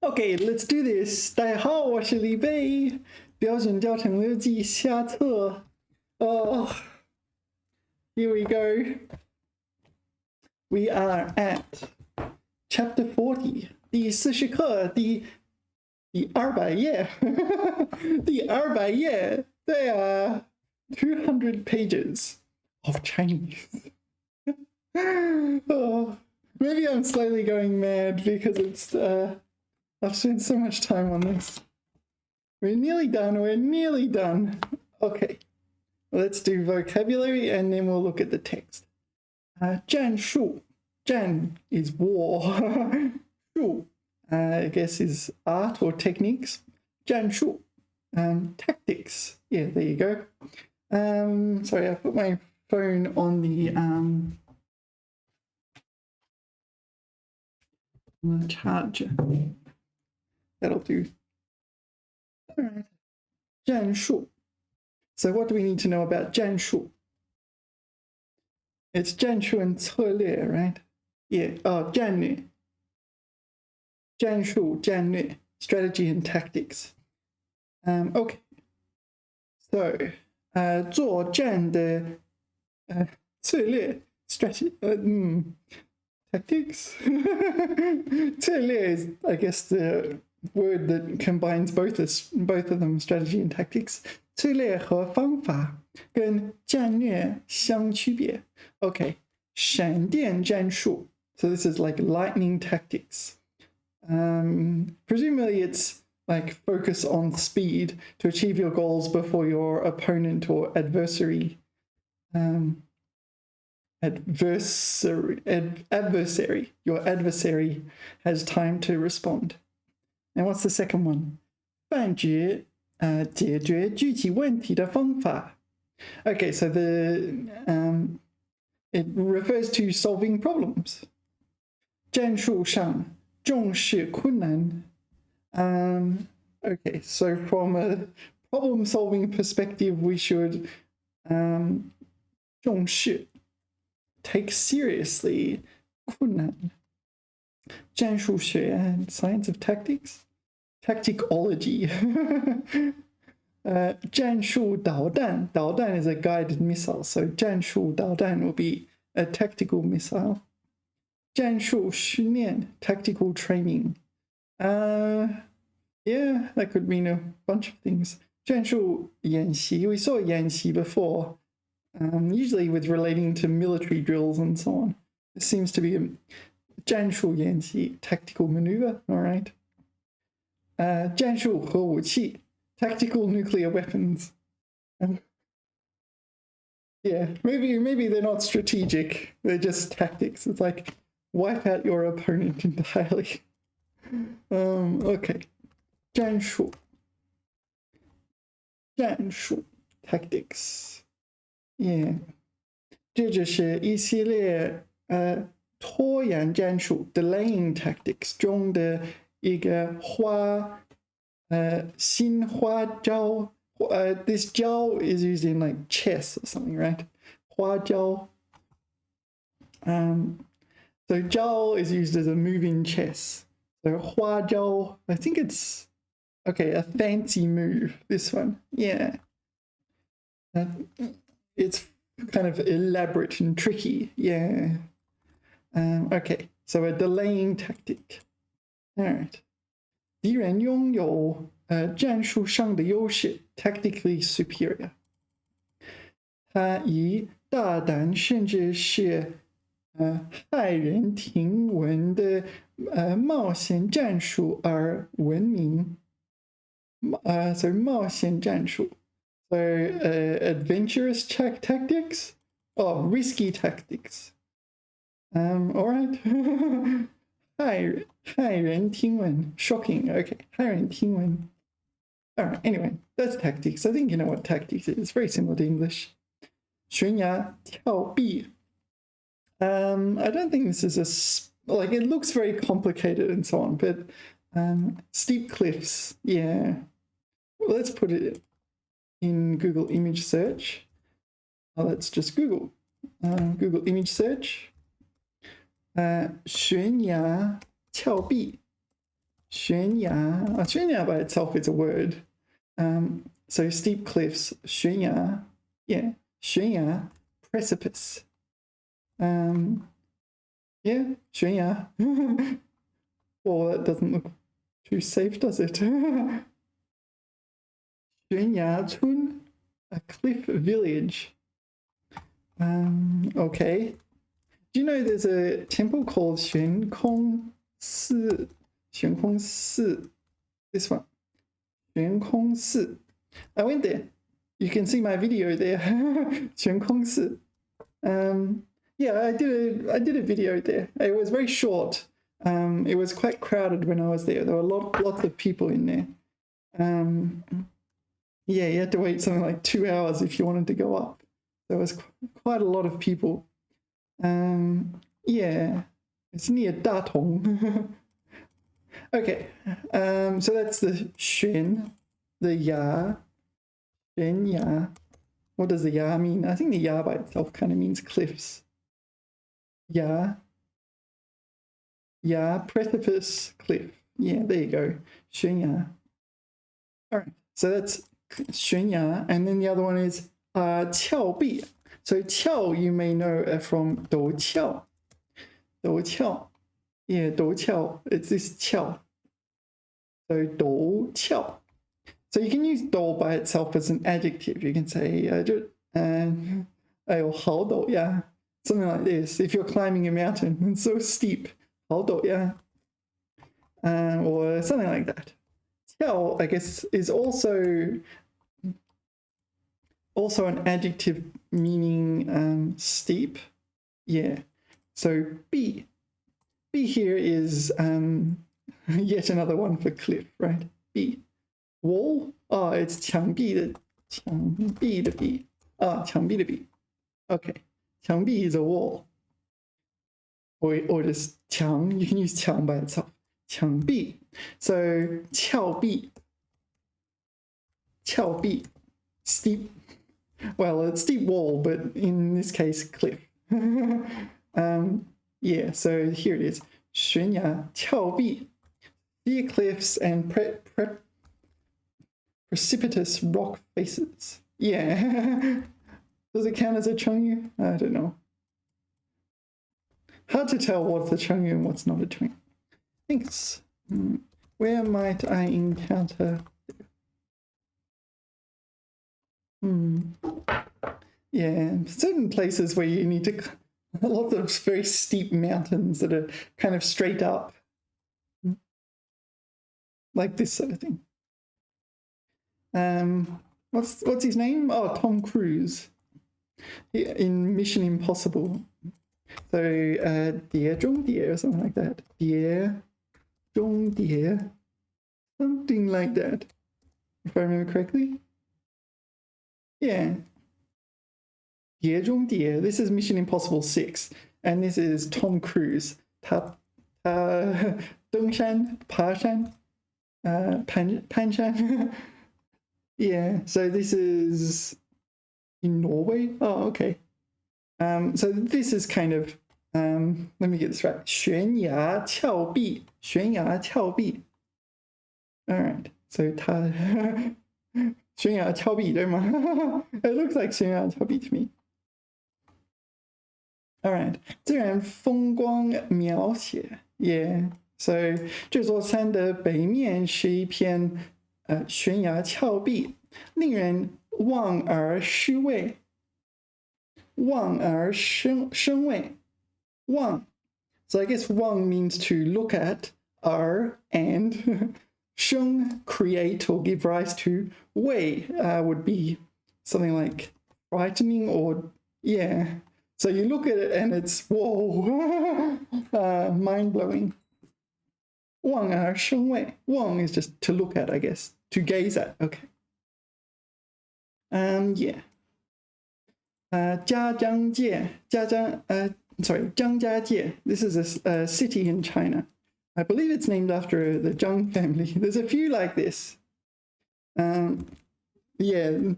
Okay, let's do this. 大家好，我是李贝，标准教程日记下册。Oh, here we go. We are at chapter 40, 第40课，第200页，第200页，对啊，200 pages of Chinese. Oh, maybe I'm slightly going mad because it's I've spent so much time on this. We're nearly done. Okay, let's do vocabulary and then we'll look at the text. 战术, 战 is war. 术 I guess is art or techniques. 战术 tactics. Yeah, there you go. Sorry, I put my phone on the charger. That'll do. All right. 战术. So what do we need to know about 战术? It's 战术 and 策略, right? Yeah. Oh, 战略. 战术, 战略. Strategy and tactics. Okay. So, 作战的策略 strategy. Tactics. 策略 is, I guess, the word that combines both of them, strategy and tactics. 策略和方法跟战略相区别。Okay, 闪电战术. So this is like lightning tactics. Presumably it's like focus on speed to achieve your goals before your opponent or adversary your adversary has time to respond. And what's the second one? 判决解决具体问题的方法. Okay, so it refers to solving problems. 战术上重视困难. Okay, so from a problem-solving perspective, we should 重视 take seriously 困难. 战术学 and science of tactics. Tacticology. 战术导弹. 导弹 is a guided missile, so 战术导弹 will be a tactical missile. 战术训练 tactical training. Yeah, that could mean a bunch of things. 战术演习, we saw 演习 before, usually with relating to military drills and so on. This seems to be a 战术演习 tactical maneuver, all right. 战术核武器 tactical nuclear weapons. Yeah, maybe they're not strategic, they're just tactics. It's like wipe out your opponent entirely. Okay. 战术 tactics. Yeah. 这就是一系列拖延战术 delaying tactics 中的一个新花招. This 招 is used in like chess or something, right? 花招. So 招 is used as a move in chess. So 花招, I think it's okay, a fancy move, this one. Yeah. It's kind of elaborate and tricky. Yeah. Okay, so a delaying tactic. All right. 敌人拥有战术上的优势 tactically superior. 他以大胆甚至是骇人听闻的冒险战术而闻名. So 冒险战术. So adventurous tactics? Oh, risky tactics. All right. 骇人听闻 shocking. Okay, 骇人听闻. All right, anyway, that's tactics. I think you know what tactics is. It's very similar to English. 悬崖峭壁. I don't think this is like it looks very complicated and so on, but steep cliffs, yeah. Well, let's put it in Google image search. Let's just Google image search. 悬崖峭壁悬崖.悬崖by itself is a word. So steep cliffs, 悬崖. Yeah, 悬崖, precipice. Yeah, 悬崖. Well, that doesn't look too safe, does it? 悬崖村, a cliff village. Okay. Do you know there's a temple called 悬空寺? 悬空寺. This one. 悬空寺. I went there. You can see my video there. 悬空寺. Yeah, I did a video there. It was very short. It was quite crowded when I was there. There were lots of people in there. Yeah, you had to wait something like 2 hours if you wanted to go up. There was quite a lot of people. Yeah, it's near Datong. Okay, so that's the 悬, the ya, 悬崖. What does the ya mean? I think the ya by itself kind of means cliffs. Ya, precipice, cliff. Yeah, there you go. 悬崖. All right, so that's 悬崖, and then the other one is 峭壁. So 峭 you may know from 陡峭. 陡峭. Yeah, 陡峭. It's this 峭. So 陡峭. So you can use 陡 by itself as an adjective. You can say 哎呦好陡呀, something like this. If you're climbing a mountain, it's so steep. 好陡呀. Or something like that. 峭, I guess, is also an adjective meaning steep. Yeah. So 壁. 壁 here is yet another one for cliff, right? 壁. Wall? Oh, it's 墙壁的壁. Ah, 墙壁的壁. Okay. 墙壁 is a wall. Or just 墙. You can use 墙 by itself. 墙壁. So 峭壁. 峭壁. Steep. Well, it's steep wall, but in this case, cliff. Yeah, so here it is. 悬崖峭壁. Sheer cliffs and precipitous rock faces. Yeah. Does it count as a chengyu? I don't know. Hard to tell what's a chengyu and what's not a chengyu. Thanks. Where might I encounter? Yeah, certain places where you need to, lots of very steep mountains that are kind of straight up, like this sort of thing. What's his name? Oh, Tom Cruise in Mission Impossible. So 碟中谍 or something like that. 碟中谍, something like that, if I remember correctly. Yeah. 碟中谍. This is Mission Impossible 6, and this is Tom Cruise. 他登山爬山攀山. Yeah, so this is in Norway. Oh, okay. So this is kind of let me get this right. 悬崖峭壁. 悬崖峭壁. All right. So 他悬崖峭壁,对吗? It looks like 悬崖峭壁 to me. All right. 自然风光描写. Yeah. So 这座山的北面是一片悬崖峭壁，令人望而失味。望而生畏。望. So I guess 望 means to look at, and 生 create or give rise to. 畏 would be something like frightening or, yeah. So you look at it and it's, whoa, mind-blowing. 望而生畏. 望 is just to look at, I guess. To gaze at, okay. Yeah. 嘉江界. Zhang Jiajie. This is a city in China. I believe it's named after the Zhang family. There's a few like this. Yeah.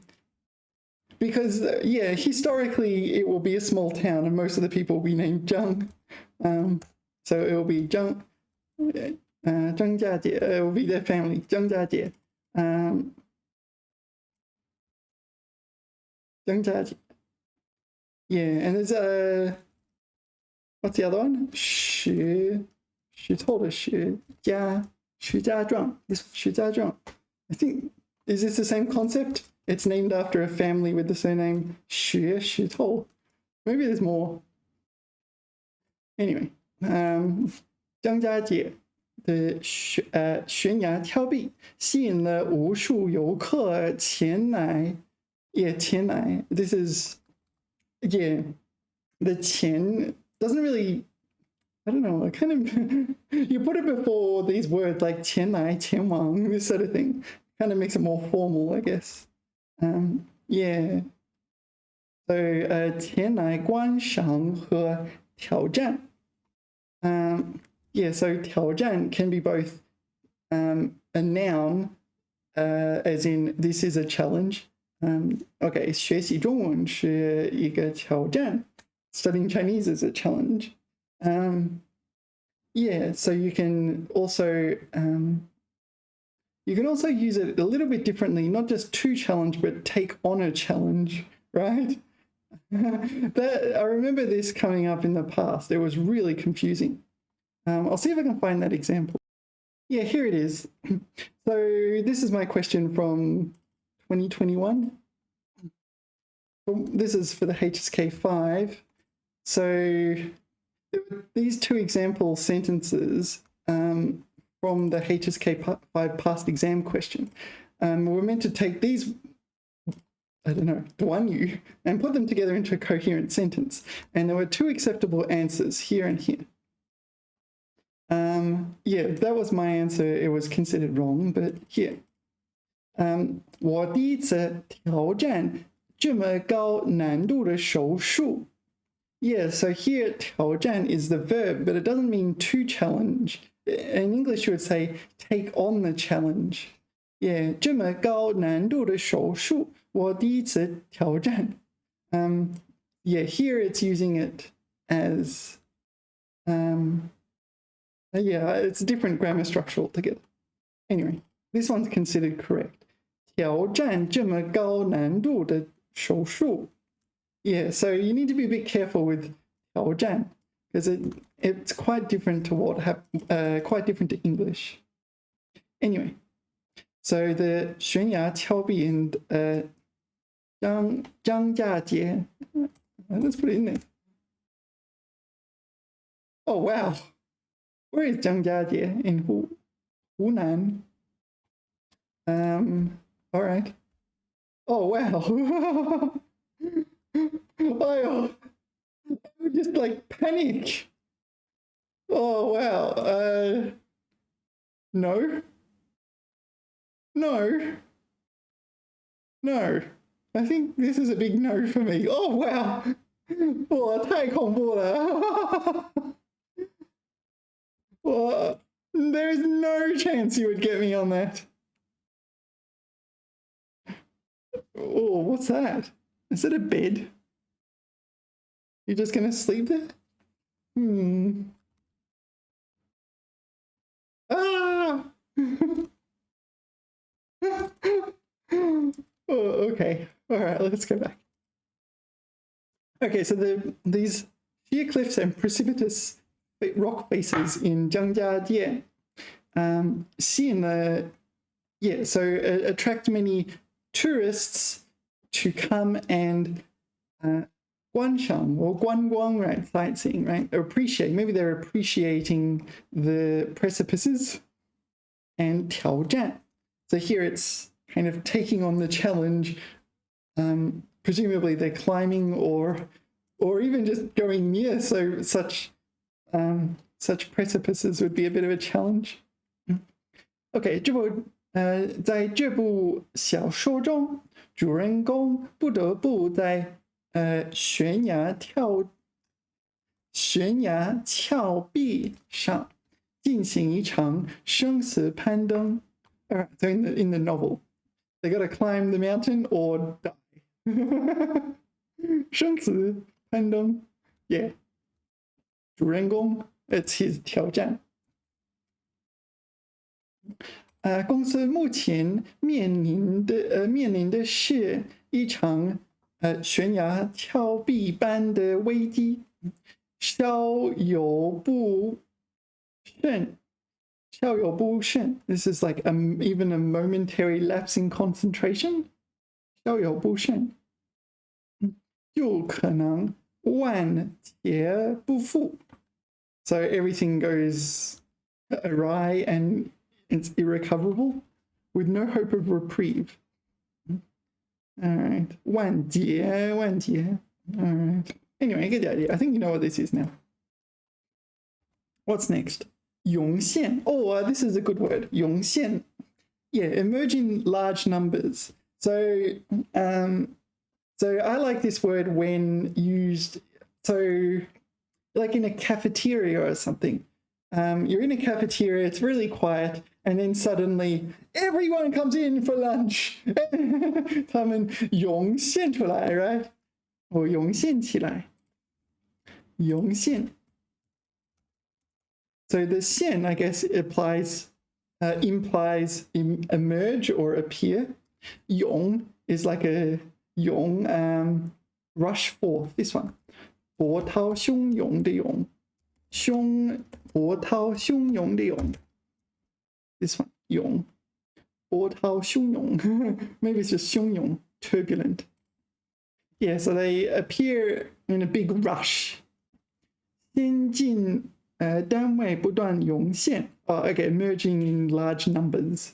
Because, yeah, historically it will be a small town and most of the people will be named Zhang. So it will be Zhang 张家姐 will be their family. 张家姐 张家姐 yeah, and there's what's the other one? 徐透的徐家壮 this 徐家壮 I think is this the same concept? It's named after a family with the surname Xu Tol. Maybe there's more. Anyway, 张家姐的悬崖峭壁吸引了无数游客前来。前来 this is the 前 doesn't really I don't know, kind of you put it before these words like 前来前往 this sort of thing kind of makes it more formal, I guess. Yeah. So 前来观赏和挑战 yeah, so 挑战 can be both a noun as in this is a challenge. Okay, 学习中文是一个挑战 studying Chinese is a challenge. Yeah, so you can also use it a little bit differently, not just to challenge, but take on a challenge, right? I remember this coming up in the past. It was really confusing. I'll see if I can find that example. Yeah, here it is. So this is my question from 2021. This is for the HSK5. So these two example sentences from the HSK5 past exam question. We're meant to take these, I don't know, 短语 and put them together into a coherent sentence. And there were two acceptable answers, here and here. Yeah, that was my answer. It was considered wrong, but here. 我第一次挑战这么高难度的手术. Yeah, so here 挑战 is the verb, but it doesn't mean to challenge. In English, you would say take on the challenge. Yeah, 这么高难度的手术我第一次挑战. Yeah, here it's using it as yeah, it's a different grammar structure altogether. Anyway, this one's considered correct. 挑战这么高难度的手术. Yeah, so you need to be a bit careful with 挑战 because it's quite different to quite different to English. Anyway, so the 悬崖峭壁 and 张家界. Let's put it in there. Oh wow. Where is 张家界? In Hunan. All right. Oh wow. I would just like panic. Oh wow. No. I think this is a big no for me. Oh wow. 哇，太恐怖了。Well, there is no chance you would get me on that. Oh, what's that? Is it a bed? You're just gonna sleep there? Ah! Oh, okay. All right, let's go back. Okay, so these sheer cliffs and precipitous rock faces in Zhangjia, so attract many tourists to come and 观赏 or 观光, right? Sightseeing, right? Appreciate. Maybe they're appreciating the precipices and 挑战. So here it's kind of taking on the challenge. Presumably they're climbing or even just going near. So such precipices would be a bit of a challenge. Okay, 在这部小说中，主人公不得不在悬崖峭壁上进行一场生死攀登. So in the novel, they got to climb the mountain or die. 生死攀登 Yeah. 主人公 it's his 挑战.公司目前面临的是一场悬崖峭壁般的危机，稍有不慎。稍有不慎 This is like even a momentary lapse in concentration. 稍有不慎，就可能万劫不复。So everything goes awry and it's irrecoverable with no hope of reprieve. All right. 万劫. All right. Anyway, get the idea. I think you know what this is now. What's next? 涌现. Oh, this is a good word. 涌现. Yeah, emerging large numbers. So I like this word when used. So like in a cafeteria or something. You're in a cafeteria, it's really quiet, and then suddenly everyone comes in for lunch. 他们涌现出来, right? Or 涌现起来. 涌现. So the 现, I guess, implies emerge or appear. 涌 is like a 涌 rush forth. This one. 波涛汹涌的涌. 波涛汹涌的涌. This one. 涌. 波涛汹涌. Maybe it's just 汹涌, turbulent. Yeah, so they appear in a big rush. 先进单位不断涌现. Okay, emerging in large numbers.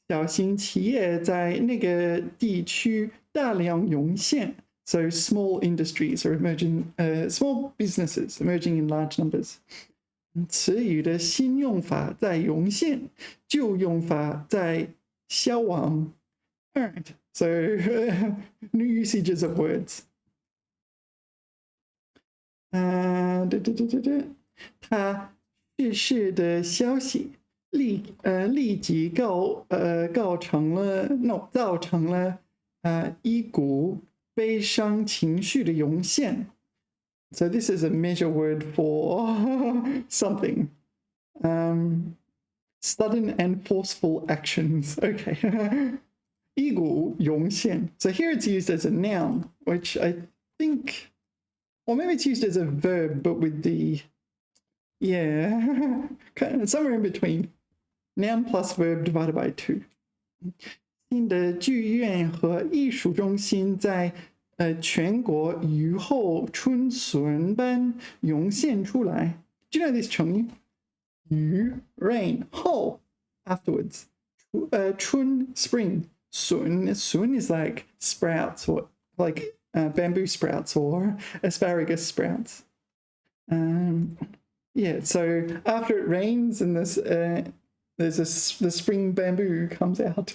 小型企业在那个地区大量涌现. So small industries are emerging, small businesses emerging in large numbers. 词语的新用法在涌现，旧用法在消亡. All right, so new usages of words. 他逝世的消息立即造成了一股悲伤情绪的涌现. So this is a measure word for something. Sudden and forceful actions. Okay. 一股涌现. So here it's used as a noun, which I think, or maybe it's used as a verb, but with the, yeah, somewhere in between. Noun plus verb divided by 2. 新的剧院和艺术中心在全国雨后春笋般涌现出来. Do you know this 成语? 雨 rain, 后 afterwards. 春 spring. 笋 is like sprouts or like bamboo sprouts or asparagus sprouts. Yeah, so after it rains and the spring bamboo comes out.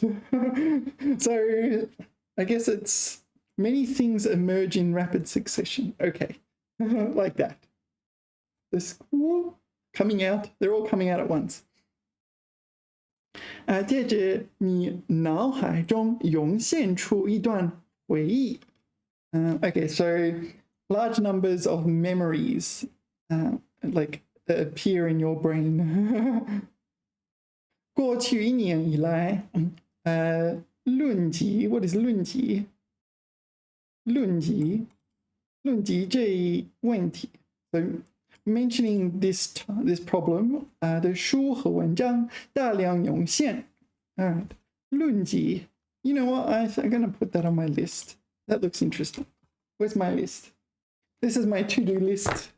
So I guess it's many things emerge in rapid succession. Okay, like that. This coming out, they're all coming out at once. 接着你脑海中涌现出一段回忆. Okay, so large numbers of memories like appear in your brain. 过去1年以来，论及 what is 论及？论及这一问题。So mentioning this problem, 的书和文章大量涌现。论及 You know what? I'm going to put that on my list. That looks interesting. Where's my list? This is my to-do list.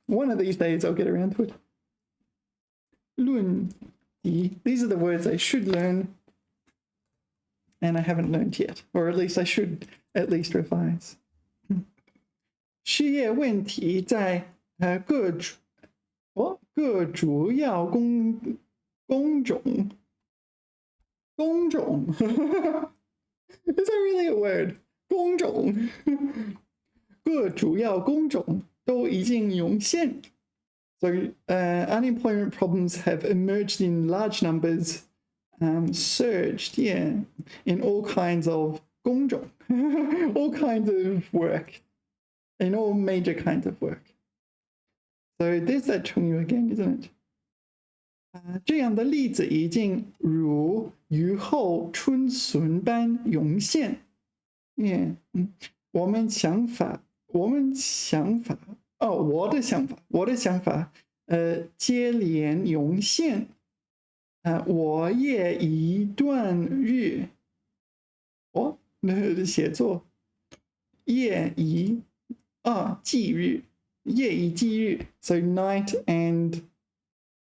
One of these days I'll get around to it. 论及 These are the words I should learn and I haven't learned yet. Or at least I should at least revise. 失业问题在各主要工种 Is that really a word? 工种各主要工种都已经涌现. So unemployment problems have emerged in large numbers, surged, yeah, in all kinds of 工种 all kinds of work, in all major kinds of work. So there's that 成语 again, isn't it? 这样的例子已经如雨后春笋般涌现。我们想法，我的想法，接连涌现。我也一段日，写作，忌日，夜以继日。So night and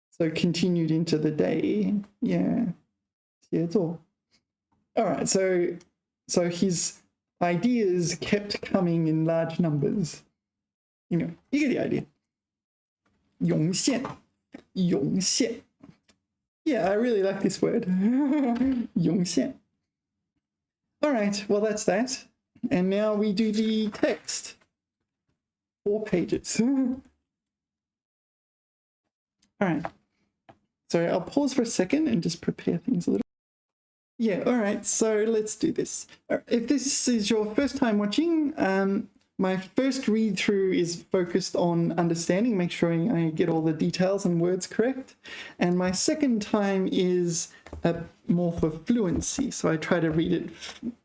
so continued into the day. Yeah. 写作. All right. So his ideas kept coming in large numbers. You get the idea. 涌现. Yeah, I really like this word. 涌现. All right, well, that's that. And now we do the text. 4 pages. All right. Sorry, I'll pause for a second and just prepare things a little. Yeah, all right, so let's do this. If this is your first time watching, my first read through is focused on understanding, make sure I get all the details and words correct. And my second time is more for fluency. So I try to read it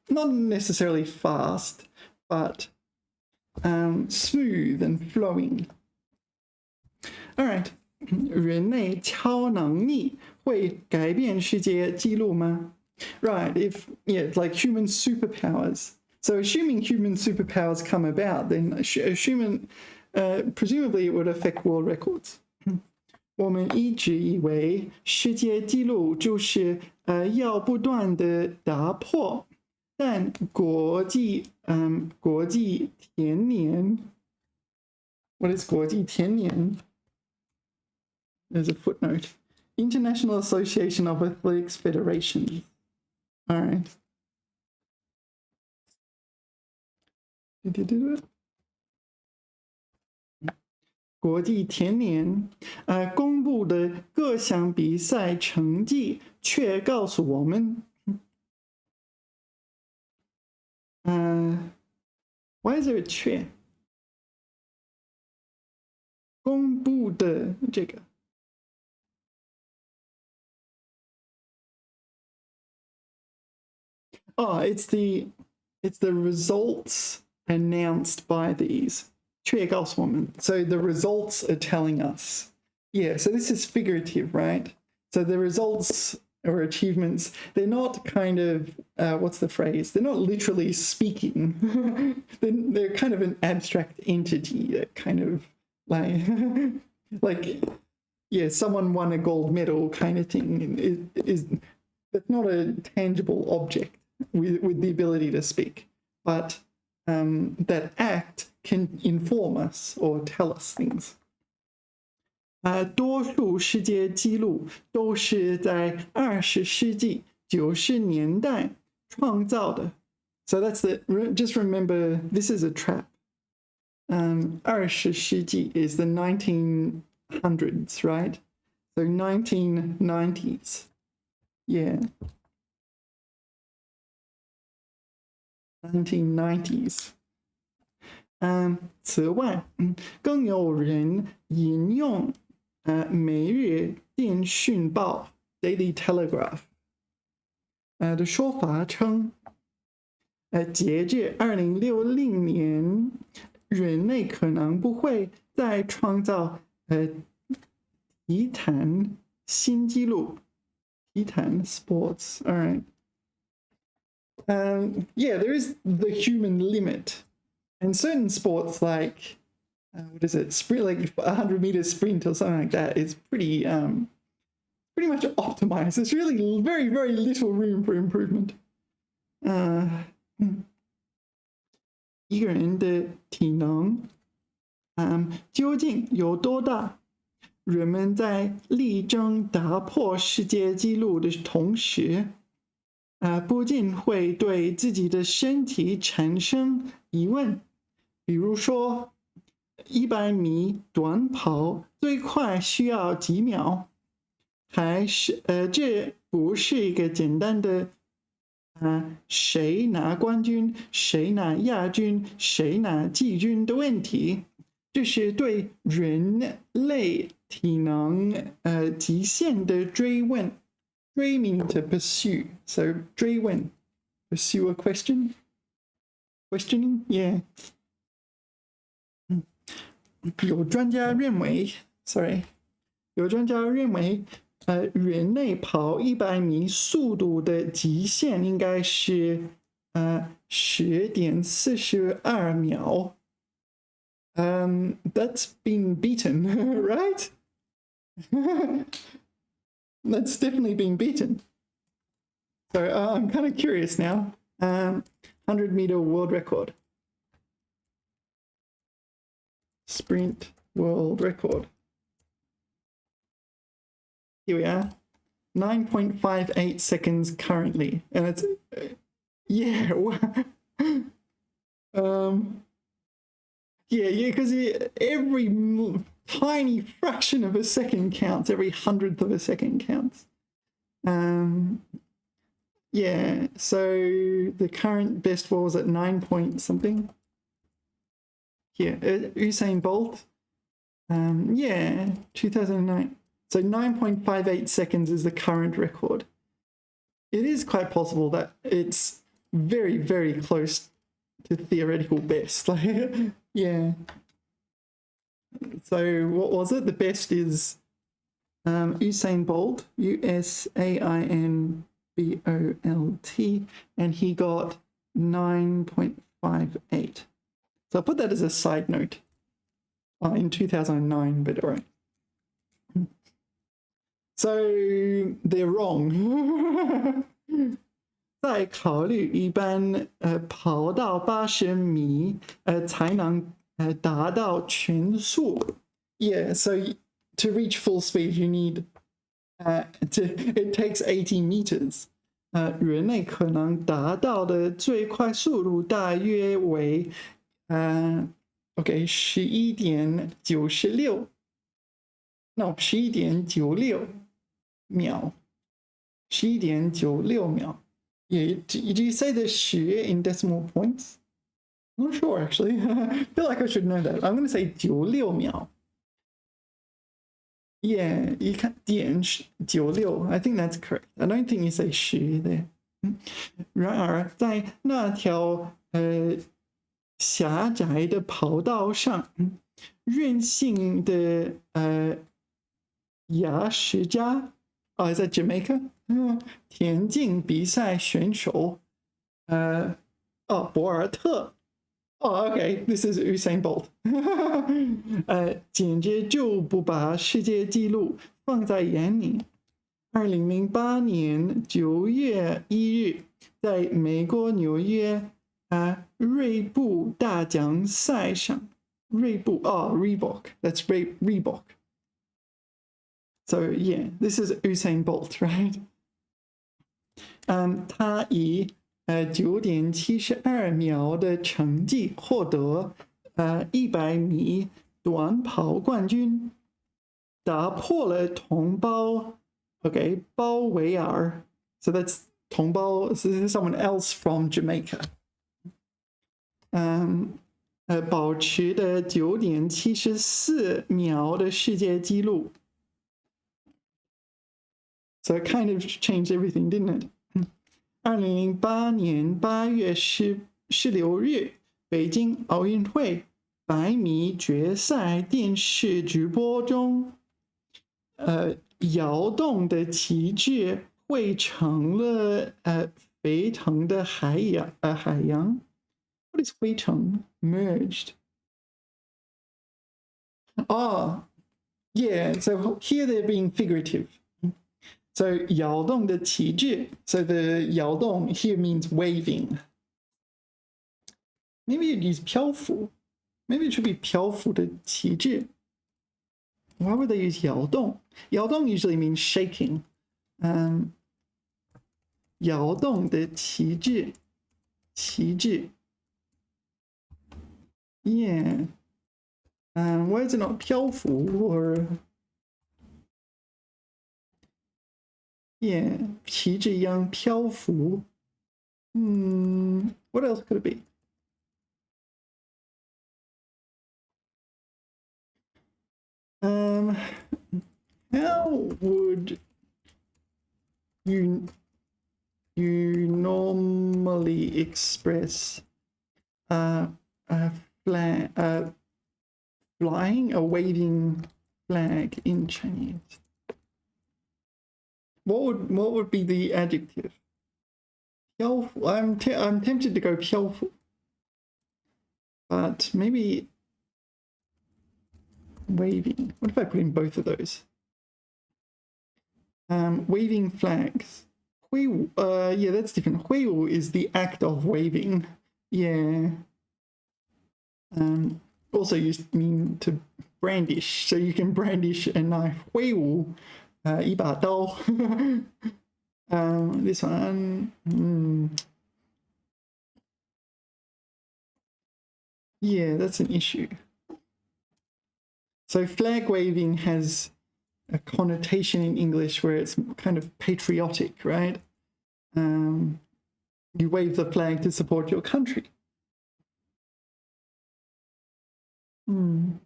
not necessarily fast, but smooth and flowing. All right. 人类超能力会改变世界纪录吗? Right, like human superpowers. So assuming human superpowers come about, then presumably it would affect world records. 我们一直以为世界纪录就是要不断的打破，但国际田联 What is 国际田联? There's a footnote. International Association of Athletics Federations. All right. Did you do it? 国际田联公布的各项比赛成绩却告诉我们why is there a 却公布的这个it's the results announced by these. 却告诉我们. So the results are telling us. Yeah, so this is figurative, right? So the results or achievements, they're not kind of, what's the phrase? They're not literally speaking. They're kind of an abstract entity that kind of like, yeah, someone won a gold medal kind of thing. That's not a tangible object with the ability to speak, but that act can inform us or tell us things. 多数世界纪录都是在20世纪90年代创造的. So just remember, this is a trap. 20世纪 is the 1900s, right? So 1990s. Yeah. 1990s. 此外，更有人引用每日电讯报 Daily Telegraph 的说法称，截至2060年，人类可能不会再创造体坛新纪录。体坛 sports, all right. Yeah, there is the human limit. And certain sports like, what is it, sprint, like 100-meter sprint or something like that is pretty much optimized. There's really very, very little room for improvement. 一个人的体能究竟有多大？人们在力争打破世界纪录的同时，不仅会对自己的身体产生疑问。比如说100米短跑最快需要几秒，还是这不是一个简单的谁拿冠军谁拿亚军谁拿季军的问题，这是对人类体能极限的追问。追 meaning to pursue, so 追问 pursue a question, questioning, yeah. 有专家认为 sorry 有专家认为人类跑100米速度的极限应该是10.42秒。That's been beaten, right? That's definitely been beaten. So I'm kind of curious now. 100-meter world record. Sprint world record. Here we are. 9.58 seconds currently. And it's, yeah. Yeah, because every tiny fraction of a second counts. Every 100th of a second counts. Yeah, so the current best was at 9 point something. Here, Usain Bolt. Yeah, 2009. So 9.58 seconds is the current record. It is quite possible that it's very, very close to theoretical best. Yeah. So what was it? The best is Usain Bolt, USAINBOLT, and he got 9.58. So I'll put that as a side note in 2009, but all right. So they're wrong. 再考虑一般跑到80米才能达到全速。Yeah, so to reach full speed you need it takes 80 meters. 人类可能达到的最快速度大约为11.96 No, 11.96秒 11.96秒 Yeah, did you say the 10 in decimal points? I'm not sure actually. I feel like I should know that. I'm going to say 96秒 Yeah, you can't 96 I think that's correct. I don't think you say 10 there. 然而在那条狭窄的跑道上任性的牙石家is that Jamaica? 田径比赛选手博尔特okay, this is Usain Bolt. 简直就不把世界纪录放在眼里。2008年9月1日，在美国纽约锐步大奖赛上，锐步Reebok, that's Reebok. So yeah, this is Usain Bolt, right? 他以9.72秒的成绩获得100米短跑冠军，打破了同胞包维尔 So that's 同胞 so this is someone else from Jamaica. 保持的9.74秒的世界纪录。So it kind of changed everything, didn't it? 2008年8月16日，北京奥运会100米决赛电视直播中，摇动的旗帜汇成了沸腾的海洋。What is 汇成 merged? Yeah, so here they're being figurative. So 摇动的旗帜 so the 摇动 here means waving. Maybe you'd use 漂浮 Maybe it should be 漂浮的旗帜 Why would they use 摇动 摇动 usually means shaking. 摇动的旗帜 Yeah. Why is it not 漂浮 or Yeah, 旗帜一样漂浮 What else could it be? how would you normally express a flag, flying, a waving flag in Chinese? What would be the adjective? 飘忽. I'm tempted to go 飘忽, but maybe waving. What if I put in both of those? Waving flags. 挥舞. Yeah, that's different. 挥舞 is the act of waving. Yeah. Also used mean to brandish, so you can brandish a knife. 挥舞, 一把刀. This one. Yeah, that's an issue. So flag waving has a connotation in English where it's kind of patriotic, right? You wave the flag to support your country. Come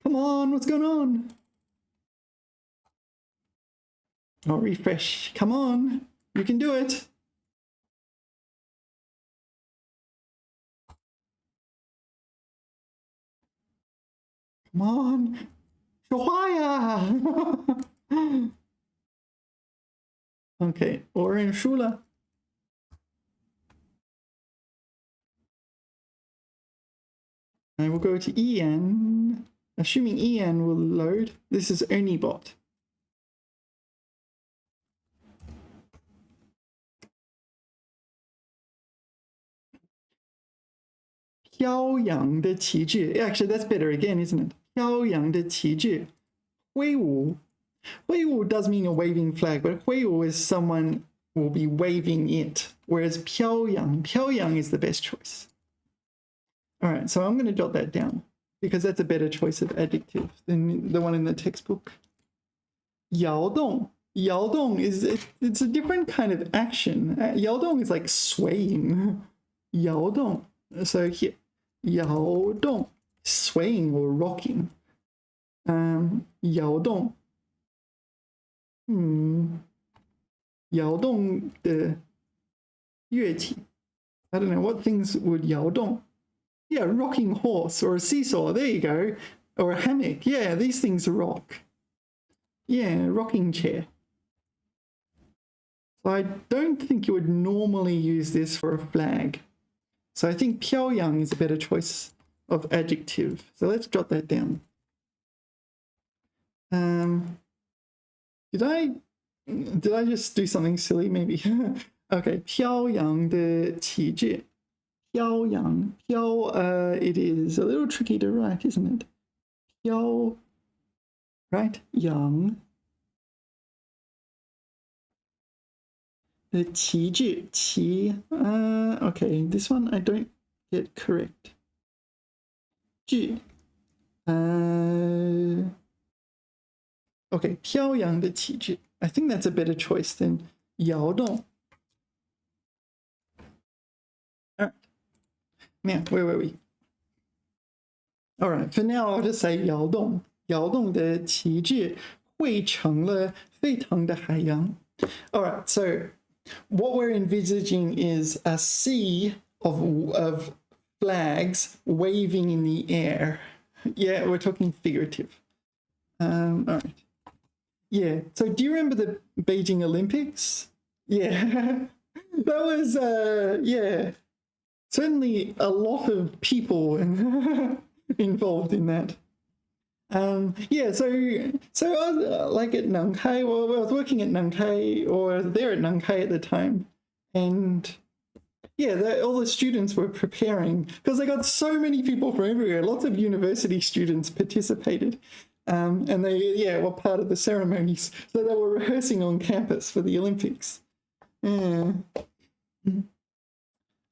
on, what's going on? Oh, refresh. Come on, you can do it. Come on. 说话呀. Okay, 我认输了. I will go to EN. Assuming EN will load. This is OnlyBot. Actually, that's better again, isn't it? 飘扬的旗帜. 挥舞. 挥舞 does mean a waving flag, but 挥舞 is someone will be waving it, whereas 飘扬 is the best choice. All right, so I'm going to jot that down because that's a better choice of adjective than the one in the textbook. 摇动. 摇动 is it's a different kind of action. 摇动 is like swaying. 摇动. So here, 摇动, swaying or rocking. 摇动. 摇动的乐器. I don't know what things would 摇动. Yeah, rocking horse or a seesaw. There you go. Or a hammock. Yeah, these things rock. Yeah, rocking chair. So I don't think you would normally use this for a flag. So I think 飘扬 is a better choice of adjective. So let's jot that down. Did I just do something silly maybe? Okay, 飘扬的旗帜. 飘扬, 飘, it is a little tricky to write, isn't it? 飘, right? 扬. The 旗帜, 旗, okay, this one I don't get correct. 帜, okay, 飘扬的旗帜. I think that's a better choice than 摇动. All right. Now, where were we? All right, for now I'll just say 摇动. 摇动的旗帜汇成了沸腾的海洋. All right, so what we're envisaging is a sea of flags waving in the air. Yeah, we're talking figurative. All right. Yeah, so do you remember the Beijing Olympics? Yeah, that was, yeah, certainly a lot of people involved in that. Yeah, so I was like at Nankai, well, I was working at Nankai, or there at Nankai at the time, and yeah, all the students were preparing because they got so many people from everywhere. Lots of university students participated, and they were part of the ceremonies. So they were rehearsing on campus for the Olympics. Yeah.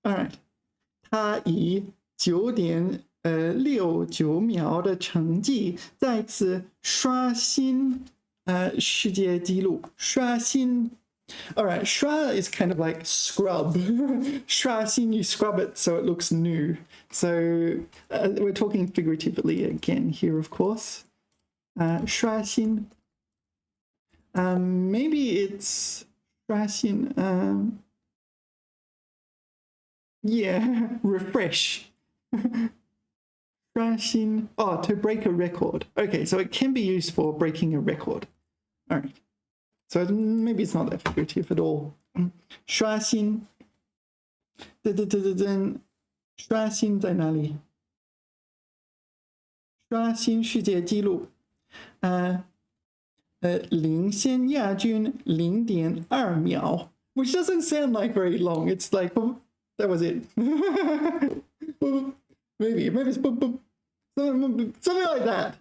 All right. 他以9.69秒的成绩再次刷新世界纪录。刷新. All right, 刷 is kind of like scrub. 刷新, you scrub it so it looks new. So we're talking figuratively again here, of course. 刷新. Maybe it's 刷新. Yeah, refresh. 刷新. Oh, to break a record. Okay, so it can be used for breaking a record. All right. So maybe it's not that figurative at all. 刷新. 刷新在哪里？刷新世界纪录。领先亚军0.2秒, which doesn't sound like very long. It's like, boop, that was it. maybe it's boop, boop, something like that.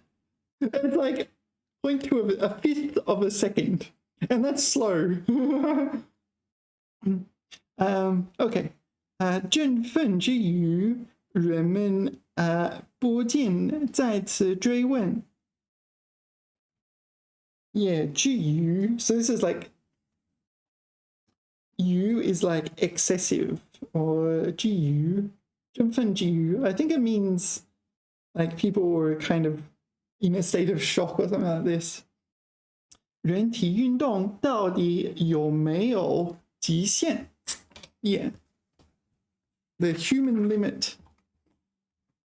It's like 0.2 a fifth of a second, and that's slow. Okay. 振奋之余，人们不禁再次追问。Yeah, 之余. So this is like, 余 is like excessive, or 之余, 振奋之余. I think it means like people were kind of in a state of shock or something like this. 人体运动到底有没有极限? Yeah. The human limit.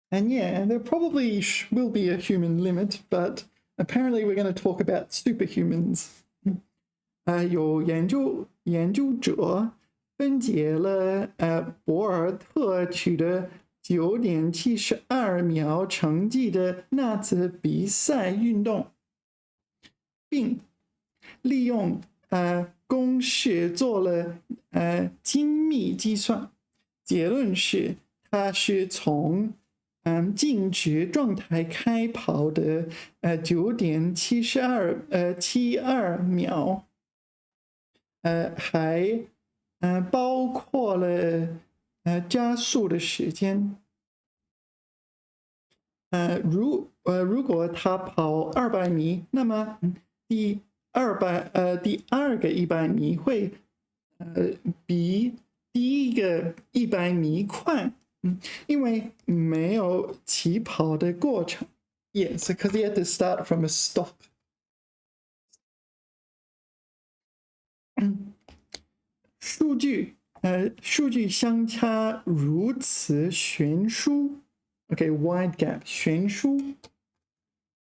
And yeah, there probably will be a human limit, but apparently we're going to talk about superhumans. 有研究者分解了博尔特取得9.72秒成绩的那次比赛运动，并利用公式做了精密计算。结论是，他是从静止状态开跑的9.72秒，还包括了加速的时间。如果他跑200米，那么第二个100米会比第一个100米快，因为没有起跑的过程。Yes, because he had to start from a stop. 数据相差如此悬殊。Okay, wide gap, 悬殊。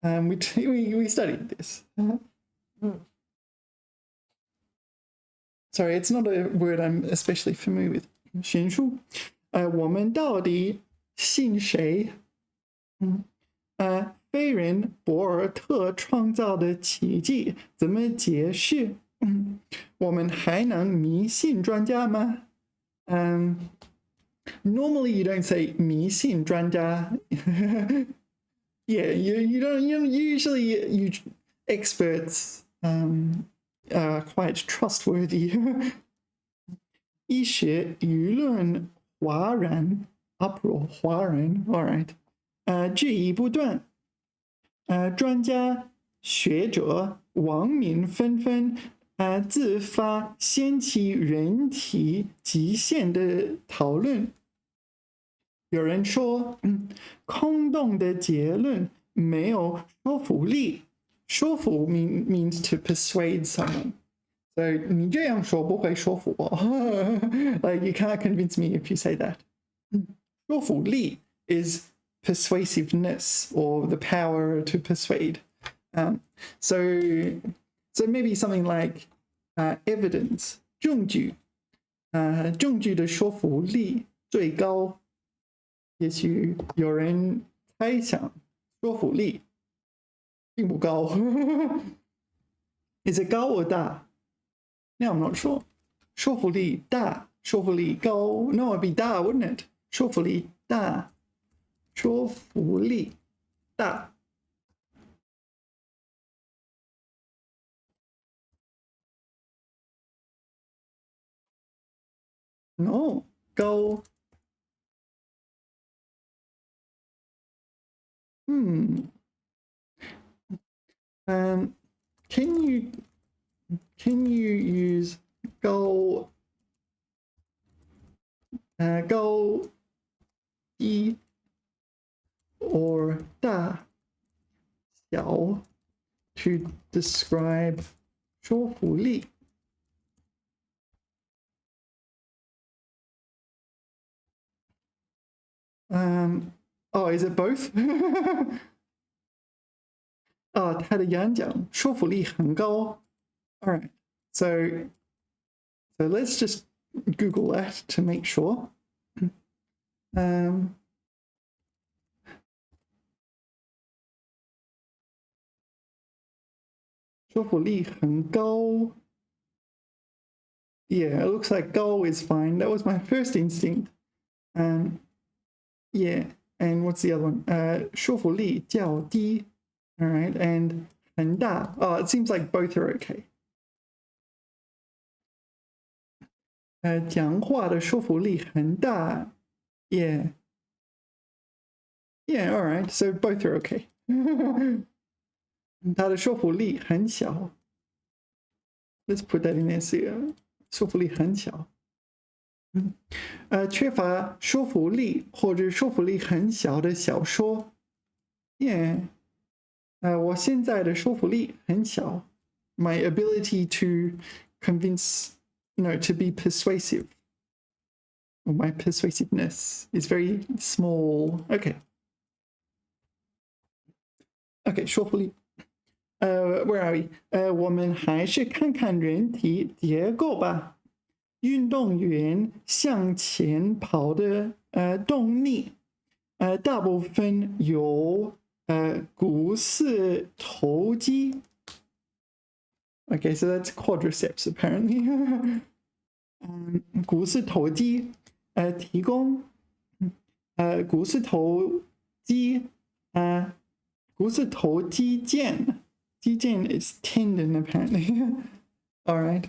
We studied this. Sorry, it's not a word I'm especially familiar with. 悬殊。我们到底信谁？非人博尔特创造的奇迹怎么解释？我们还能迷信专家吗？Normally you don't say 迷信专家。Yeah, you don't usually experts are quite trustworthy. 一时舆论哗然 uproar 哗然 all right. 质疑不断。专家学者网民纷纷自发掀起人体极限的讨论。有人说，空洞的结论没有说服力。说服 means to persuade someone. So 你这样说不会说服我。Like you can't convince me if you say that. 说服力 is persuasiveness or the power to persuade. So maybe something like evidence 证据，证据的说服力最高。也许有人猜想说服力并不高。Is it 高 or 大？ No, I'm not sure. 说服力大，说服力高。No, it'd be 大 wouldn't it? 说服力大，说服力大。No, 高。Can you use 高高低 or 大小 to describe 说服力。Oh, is it both? 啊，它的演讲说服力很高。All right, so let's just Google that to make sure. 说服力很高。Yeah, it looks like goal is fine. That was my first instinct. Yeah, and what's the other one? 说服力较低. All right, and 很大. Oh, it seems like both are okay. 讲话的说服力很大. Yeah. Yeah, all right. So both are okay. 它的说服力很小. Let's put that in there. See, 说服力很小。缺乏说服力或者说服力很小的小说。Yeah. 我现在的说服力很小。My ability to convince, to be persuasive. Or my persuasiveness is very small. Okay. Okay, 说服力。Where are we? 我们还是看看人体结构吧。运动员向前跑的动力，大部分由股四头肌。Okay, so that's quadriceps apparently. 股四头肌提供股四头肌股四头肌腱。肌腱 is tendon apparently. All right.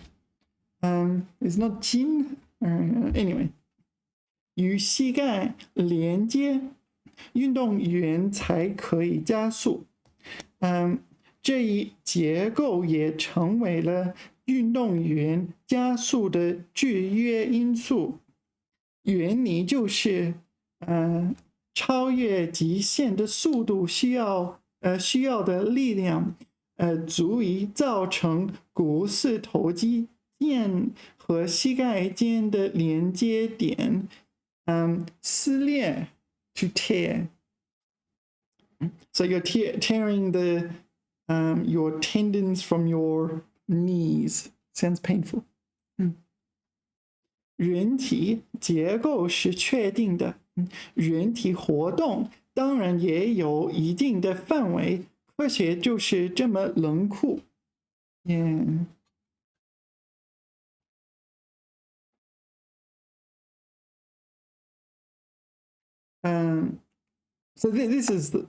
It's not 筋. Anyway. 与膝盖连接，运动员才可以加速。这一结构也成为了运动员加速的制约因素。原理就是，超越极限的速度需要的力量。足以造成股四头肌腱和膝盖间的连接点，撕裂 to tear. So you're tearing the your tendons from your knees. Sounds painful. 人体结构是确定的，人体活动当然也有一定的范围。科学就是这么冷酷。Yeah. So this is the,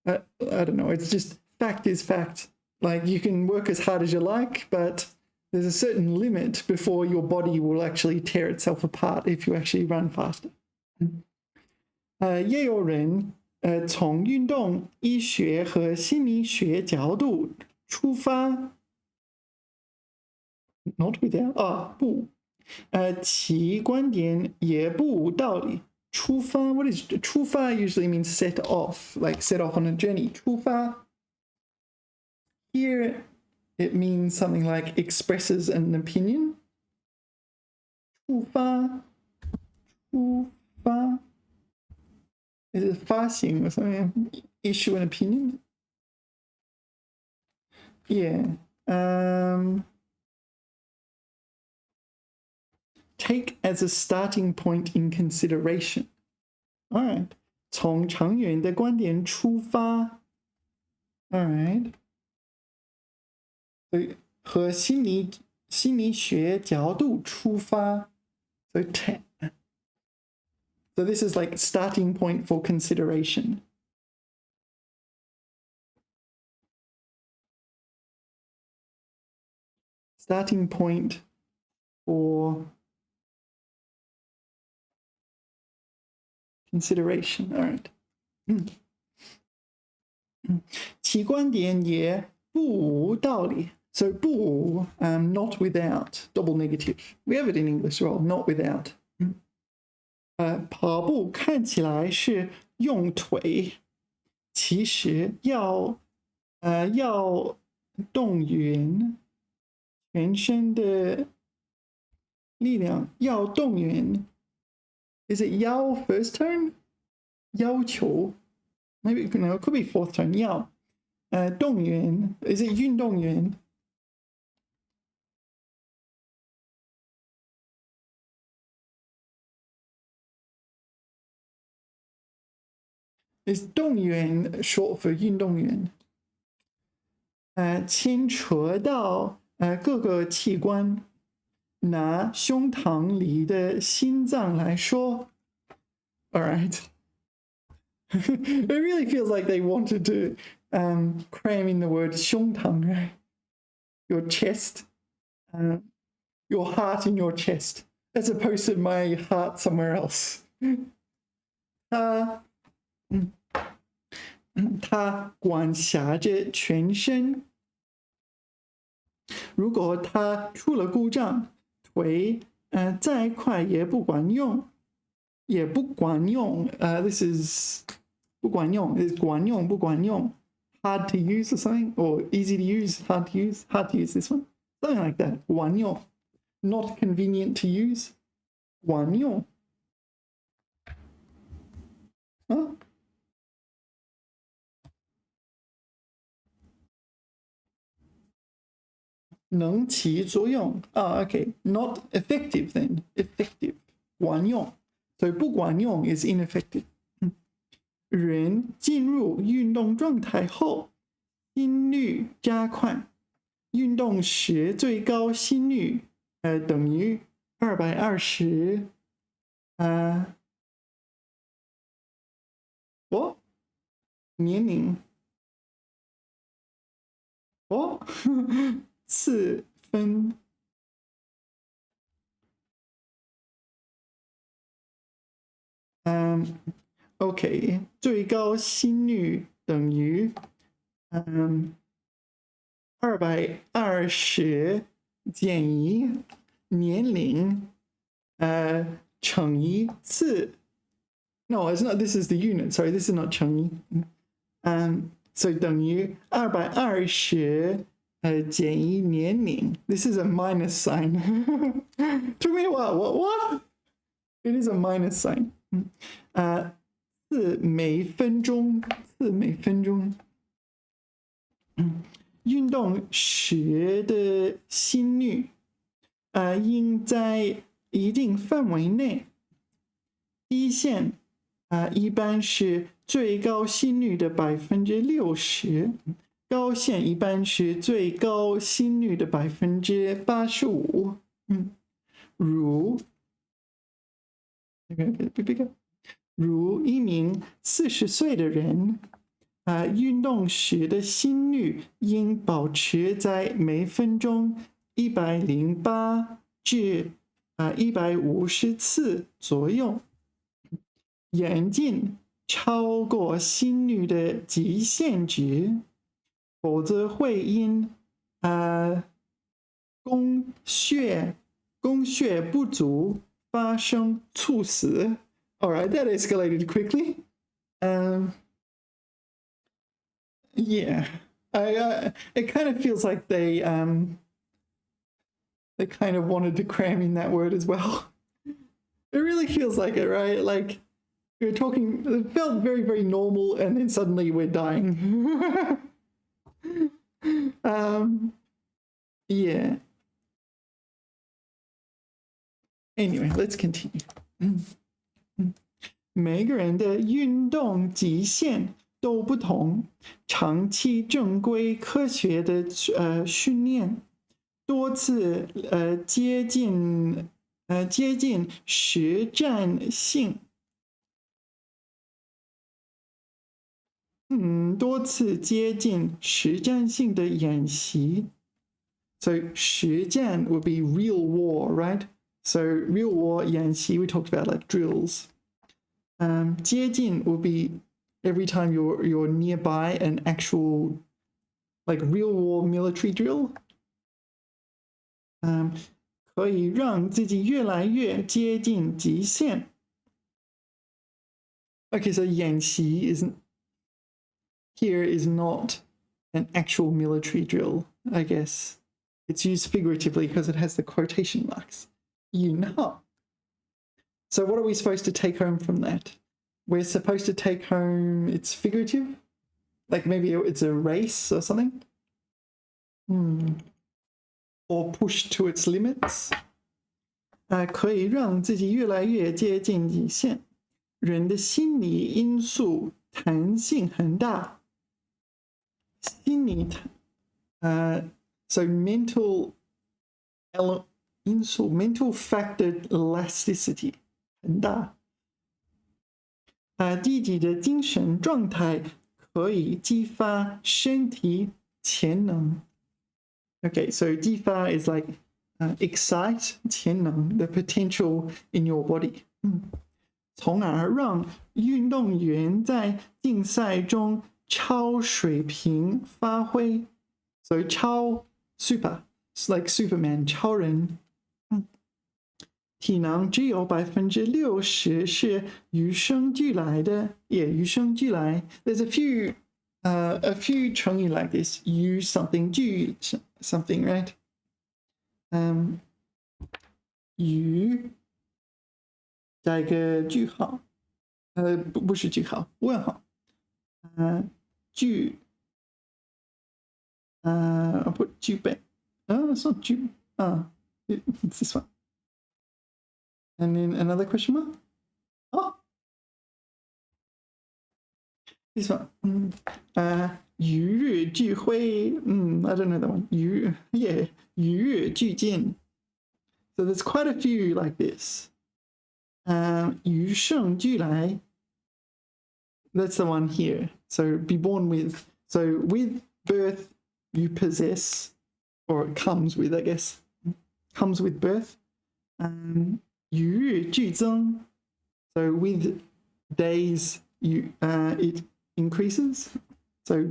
I don't know, it's just fact is fact. Like you can work as hard as you like, but there's a certain limit before your body will actually tear itself apart if you actually run faster. 也有人从运动医学和心理学角度出发 ，not without 不，其观点也不无道理。出发 ，what is 出发 usually means set off, like set off on a journey. 出发 here it means something like expresses an opinion. 出发 is it 发行 or something? Issue an opinion? Yeah. Take as a starting point in consideration. All right. 从长远的观点出发。All right. 和心理学角度出发。So this is like starting point for consideration. Starting point for consideration. All right. 其观点也不无道理。So 不无 not without, double negative. We have it in English as well, not without. 跑步看起来是用腿，其实要要动员全身的力量，要动员。Is it 要 first turn? 要求 Maybe no, it could be fourth turn. 要动员 Is it 运动员？Is 动员 short for 运动员？牵扯到各个器官。拿胸膛里的心脏来说 ，all right. It really feels like they wanted to cram in the word 胸膛, right? Your chest, your heart in your chest, as opposed to my heart somewhere else. 它管辖着全身。如果它出了故障，腿再快也不管用，也不管用。This is 不管用 is 管用不管用。Hard to use or something, or easy to use, hard to use. Hard to use this one, something like that. 管用 not convenient to use. 管用。啊？能起作用啊 ，OK, not effective then, effective 管用，所以不管用 is ineffective。人进入运动状态后，心率加快，运动时最高心率等于220。年龄次分OK 最高心率等于220减以年龄乘以次。No, it's not. This is the unit. Sorry, this is not 乘以。所以等于220减以年龄。This is a minus sign. Took me a while. What? It is a minus sign. 次每分钟。运动时的心率应在一定范围内。低线一般是最高心率的60%，高线一般是最高心率的85%。如一名40岁的人，运动时的心率应保持在每分钟108至150次左右。严禁超过心率的极限值，否则会因供血不足发生猝死。All right, that escalated quickly. Yeah, it kind of feels like they kind of wanted to cram in that word as well. It really feels like it, right? Like we're talking, it felt very, very normal, and then suddenly we're dying. Yeah. Anyway, let's continue. 每个人的运动极限都不同，长期正规科学的训练，多次接近实战性。多次接近实战性的演习。So 实战 would be real war, right? So real war 演习 we talked about like drills. 接近 would be every time you're nearby an actual like real war military drill. 可以让自己越来越接近极限。Okay, so 演习 here is not an actual military drill, I guess. It's used figuratively because it has the quotation marks. So what are we supposed to take home from that? We're supposed to take home it's figurative? Like maybe it's a race or something? Or pushed to its limits? 可以让自己越来越接近极限。人的心理因素弹性很大。心理so mental mental factor elasticity 很大。积极的精神状态可以激发身体潜能。Okay, so 激发 is like excite 潜能 the potential in your body. 从而让运动员在竞赛中超水平发挥。So 超 super, it's like Superman 超人。体能只有60%是与生俱来的，也与生俱来。There's a few 成语 like this. 与 something 俱 something, right? 与加一个句号，不是句号，问号。具不具备？It's not 具it's this one. And then another question mark. Oh, this one. 与日俱辉。I don't know that one. 与日俱进。So there's quite a few like this. 与生俱来。That's the one here. So be born with. So with birth, you possess, or it comes with, I guess. Comes with birth. 与日俱增. So with days, it increases. So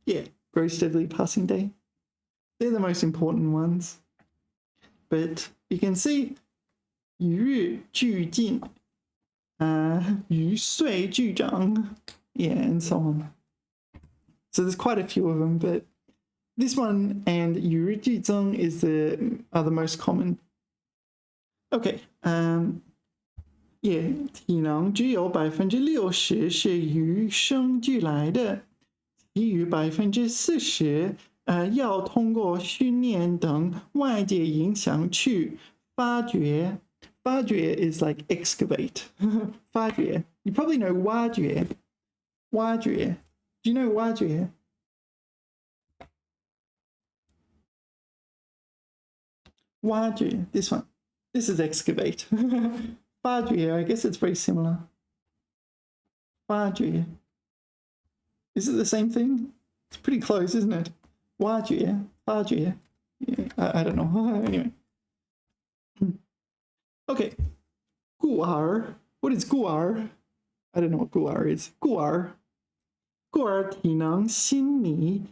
yeah, grows steadily passing day. They're the most important ones. But you can see 与日俱进, 与岁俱长, yeah, and so on. So there's quite a few of them, but this one and 与日俱增 are the most common. Okay, yeah, 体能只有60%是与生俱来的，其余40%要通过训练等外界影响去发掘。发掘 is like excavate. 发掘 You probably know 挖掘。挖掘 Do you know 挖掘？挖掘 This one. This is excavate. 发掘 I guess it's very similar. 发掘 Is it the same thing? It's pretty close, isn't it? 挖掘发掘 Yeah, I don't know. Anyway. Okay. 故儿 What is 故儿? I don't know what 故儿 is. 故儿体能心理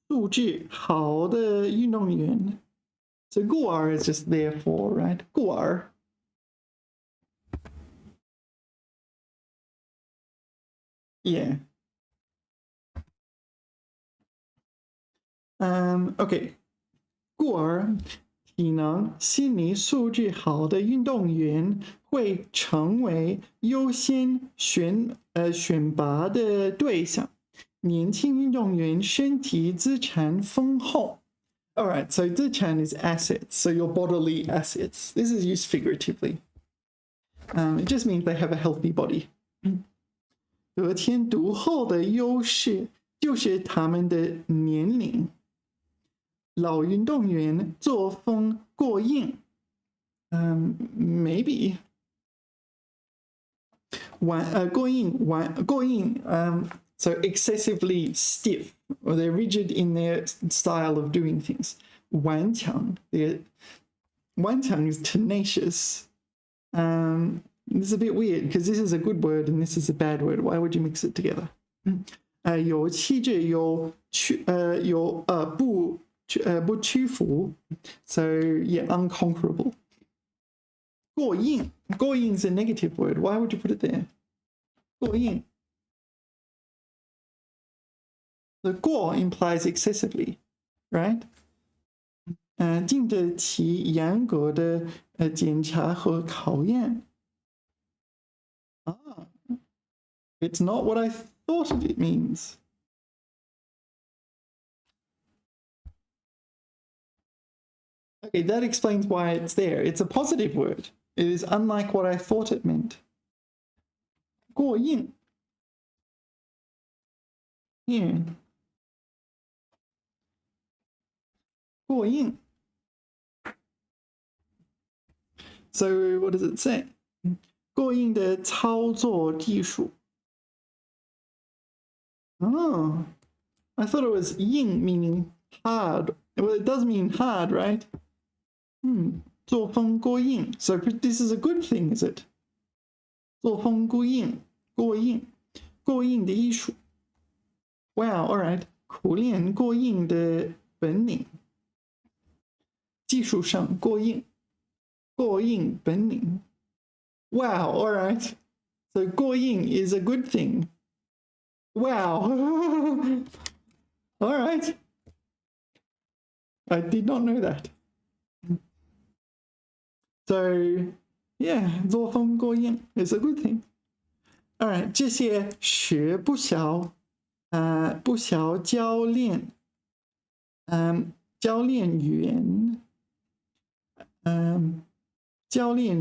素质好的运动员。So 故儿 is just therefore, right? 故儿。Yeah. Okay. 故而体能心理素质好的运动员会成为优先选拔的对象。年轻运动员身体资产丰厚。All right, so 资产 is assets, so your bodily assets. This is used figuratively. It just means they have a healthy body. 得天独厚的优势就是他们的年龄。老运动员作风过硬。Maybe. 过硬 so excessively stiff, or they're rigid in their style of doing things. 顽强 is tenacious. This is a bit weird because this is a good word and this is a bad word. Why would you mix it together? 有气质，不屈服. So yeah, unconquerable. 过硬 is a negative word. Why would you put it there? 过硬 The 过 implies excessively, right? 经得起严格的检查和考验。It's not what I thought it means. Okay, that explains why it's there. It's a positive word. It is unlike what I thought it meant. 过硬. Yeah. 过硬. So what does it say? 过硬的操作技术. Oh, I thought it was 硬 meaning hard. Well, it does mean hard, right? 作风过硬. So this is a good thing, is it? 作风过硬, 过硬, 过硬的艺术. Wow, all right. 苦练过硬的本领. 技术上过硬, 过硬本领. Wow, all right. So 过硬 is a good thing. Wow. All right. I did not know that. So, yeah, 作风过硬 is a good thing. All right, 这些学不晓教练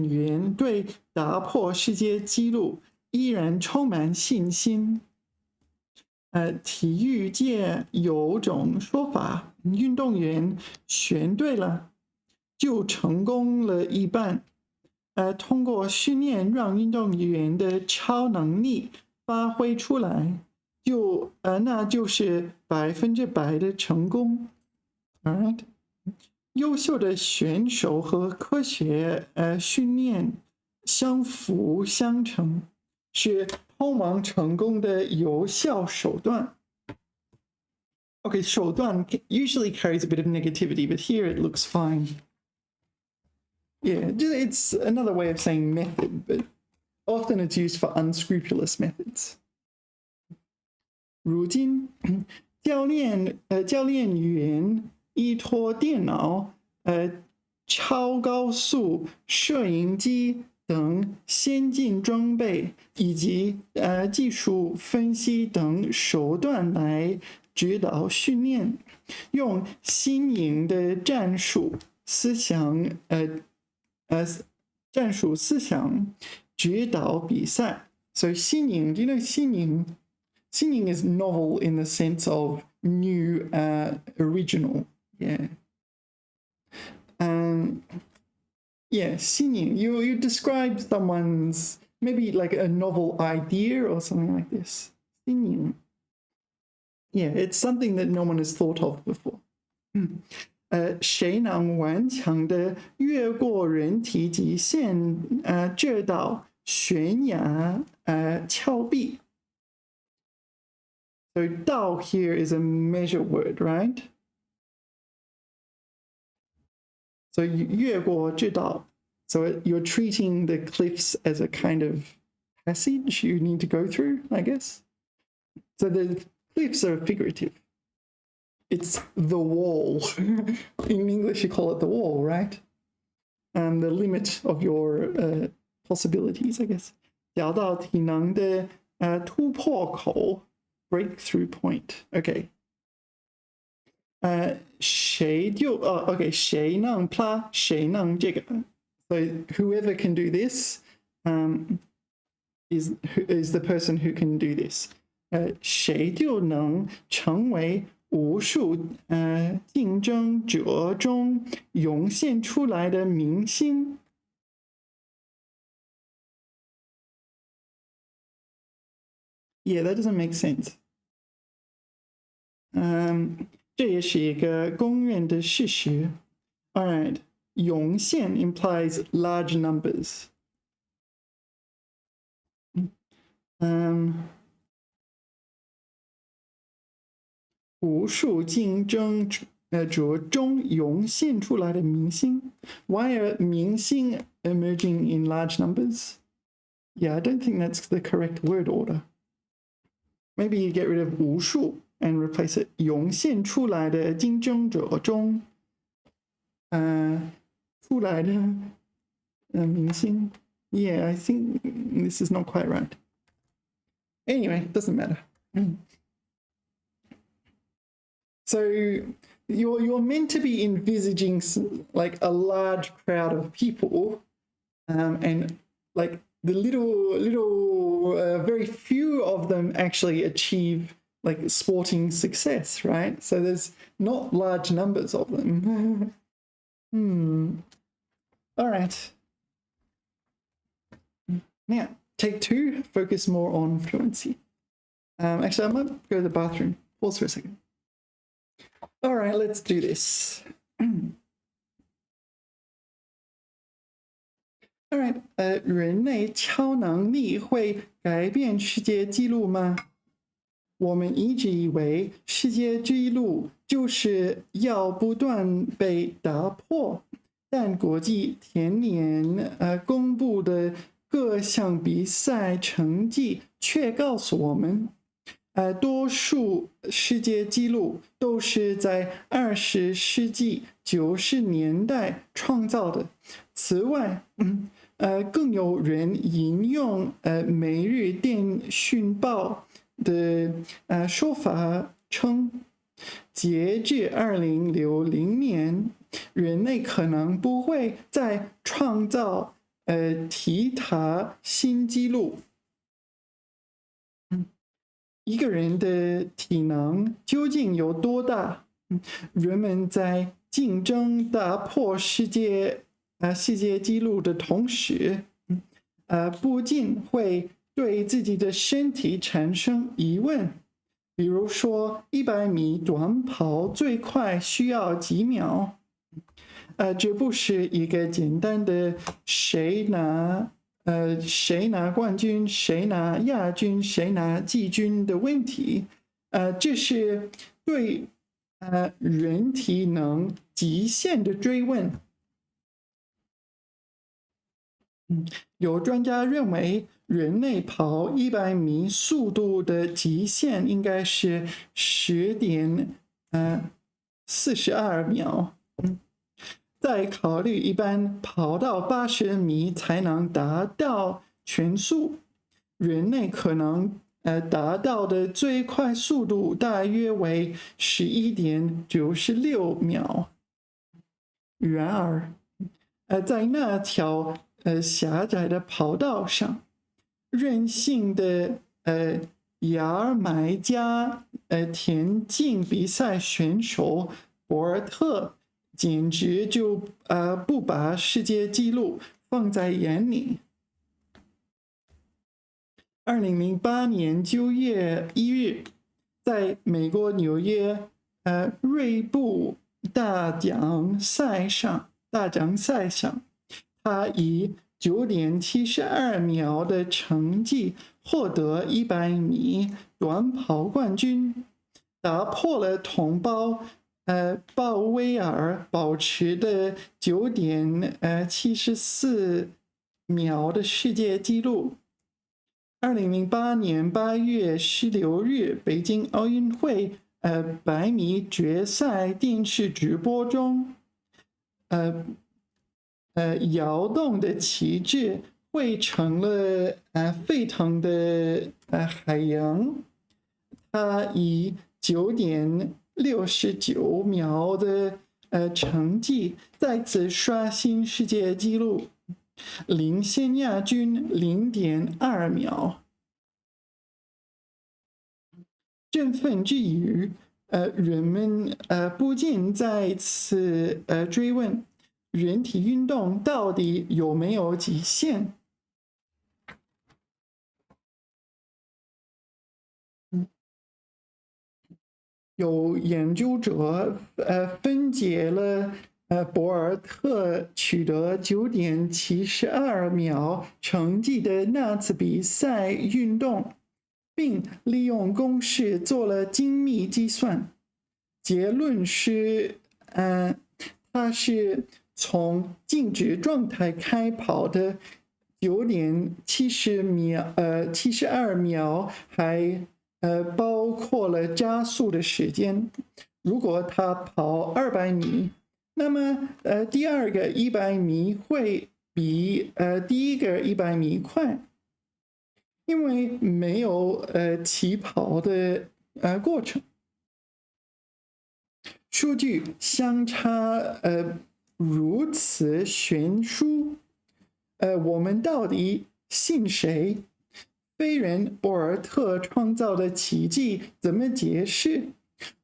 员对打破世界纪录依然充满信心。体育界有种说法，运动员选对了，就成功了一半。通过训练让运动员的超能力发挥出来，那就是100%的成功。All right， 优秀的选手和科学训练相辅相成，是通往成功的有效手段。Okay, 手段 usually carries a bit of negativity, but here it looks fine. Yeah, it's another way of saying method, but often it's used for unscrupulous methods. 如今，教练员依托电脑、超高速摄影机等先进装备，以及技术分析等手段来指导训练，用新颖的战术思想指导比赛。So 新颖 do you know 新颖 is novel in the sense of new, original. Yeah. Yeah, 新颖 you describe someone's maybe like a novel idea or something like this. 新颖 Yeah, it's something that no one has thought of before. 谁能顽强的越过人体极限，这道悬崖峭壁。So 道 here is a measure word, right? So 越过这道 So you're treating the cliffs as a kind of passage you need to go through, I guess. So the cliffs are figurative. It's the wall. In English, you call it the wall, right? The limit of your possibilities, I guess. 找到体能的突破口 breakthrough point. Okay. 谁能啪谁能这个 So whoever can do this is the person who can do this. 谁就能成为无数竞争者中涌现出来的明星。Yeah, that doesn't make sense. 这也是一个公认的事实。All right, 涌现 implies large numbers. 无数竞争者中涌现出来的明星。Why are 明星 emerging in large numbers? Yeah, I don't think that's the correct word order. Maybe you get rid of 无数 and replace it 涌现出来的竞争者中，出来的明星。Yeah, I think this is not quite right. Anyway, doesn't matter. So you're meant to be envisaging like a large crowd of people, and like the very few of them actually achieve like sporting success, right? So there's not large numbers of them. All right. Now, take 2, focus more on fluency. Actually, I might go to the bathroom. Pause for a second. All right, let's do this. All right, 人类超能力会改变世界纪录吗？我们一直以为世界纪录就是要不断被打破，但国际田联公布的各项比赛成绩却告诉我们，多数世界纪录都是在20世纪90年代创造的。此外，更有人引用每日电讯报的说法称，截至2060年，人类可能不会再创造踢踏新纪录。一个人的体能究竟有多大？人们在竞争打破世界纪录的同时，不仅会对自己的身体产生疑问，比如说100米短跑最快需要几秒？这不是一个简单的谁拿冠军，谁拿亚军，谁拿季军的问题，这是对人体能极限的追问。有专家认为，人类跑100米速度的极限应该是10.42秒。再考虑一般跑到80米才能达到全速，人类可能达到的最快速度大约为11.96秒。然而，在那条狭窄的跑道上，任性的牙尔买加田径比赛选手博尔特简直就不把世界纪录放在眼里。2008年9月1日，在美国纽约锐步大奖赛上，他以9.72秒的成绩获得100米短跑冠军，打破了同胞鲍威尔保持的9.74秒的世界纪录。2008年8月16日，北京奥运会100米决赛电视直播中，摇动的旗帜汇成了沸腾的海洋。他以9.69秒的成绩再次刷新世界纪录，领先亚军0.2秒。振奋之余，人们不禁再次追问，人体运动到底有没有极限？有研究者分解了博尔特取得9.72秒成绩的那次比赛运动，并利用公式做了精密计算。结论是，他是从静止状态开跑的9.72秒还包括了加速的时间。如果他跑200米，那么第二个100米会比第一个100米快，因为没有起跑的过程。数据相差如此悬殊，我们到底信谁？非人博尔特创造的奇迹怎么解释？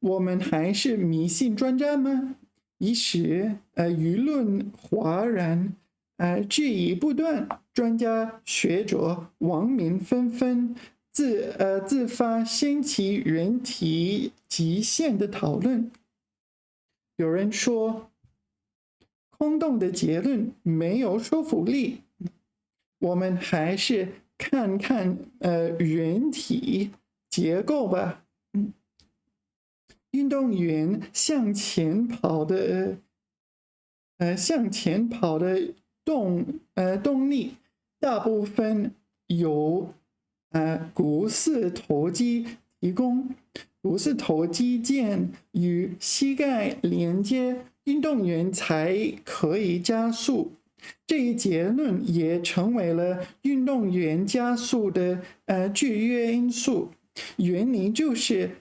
我们还是迷信专家吗？一时舆论哗然，质疑不断，专家学者网民纷纷自发掀起人体极限的讨论。有人说，空洞的结论没有说服力，我们还是看看人体结构吧。运动员向前跑的动力，大部分由股四头肌提供。股四头肌腱与膝盖连接，运动员才可以加速。这一结论也成为了运动员加速的制约因素。原理就是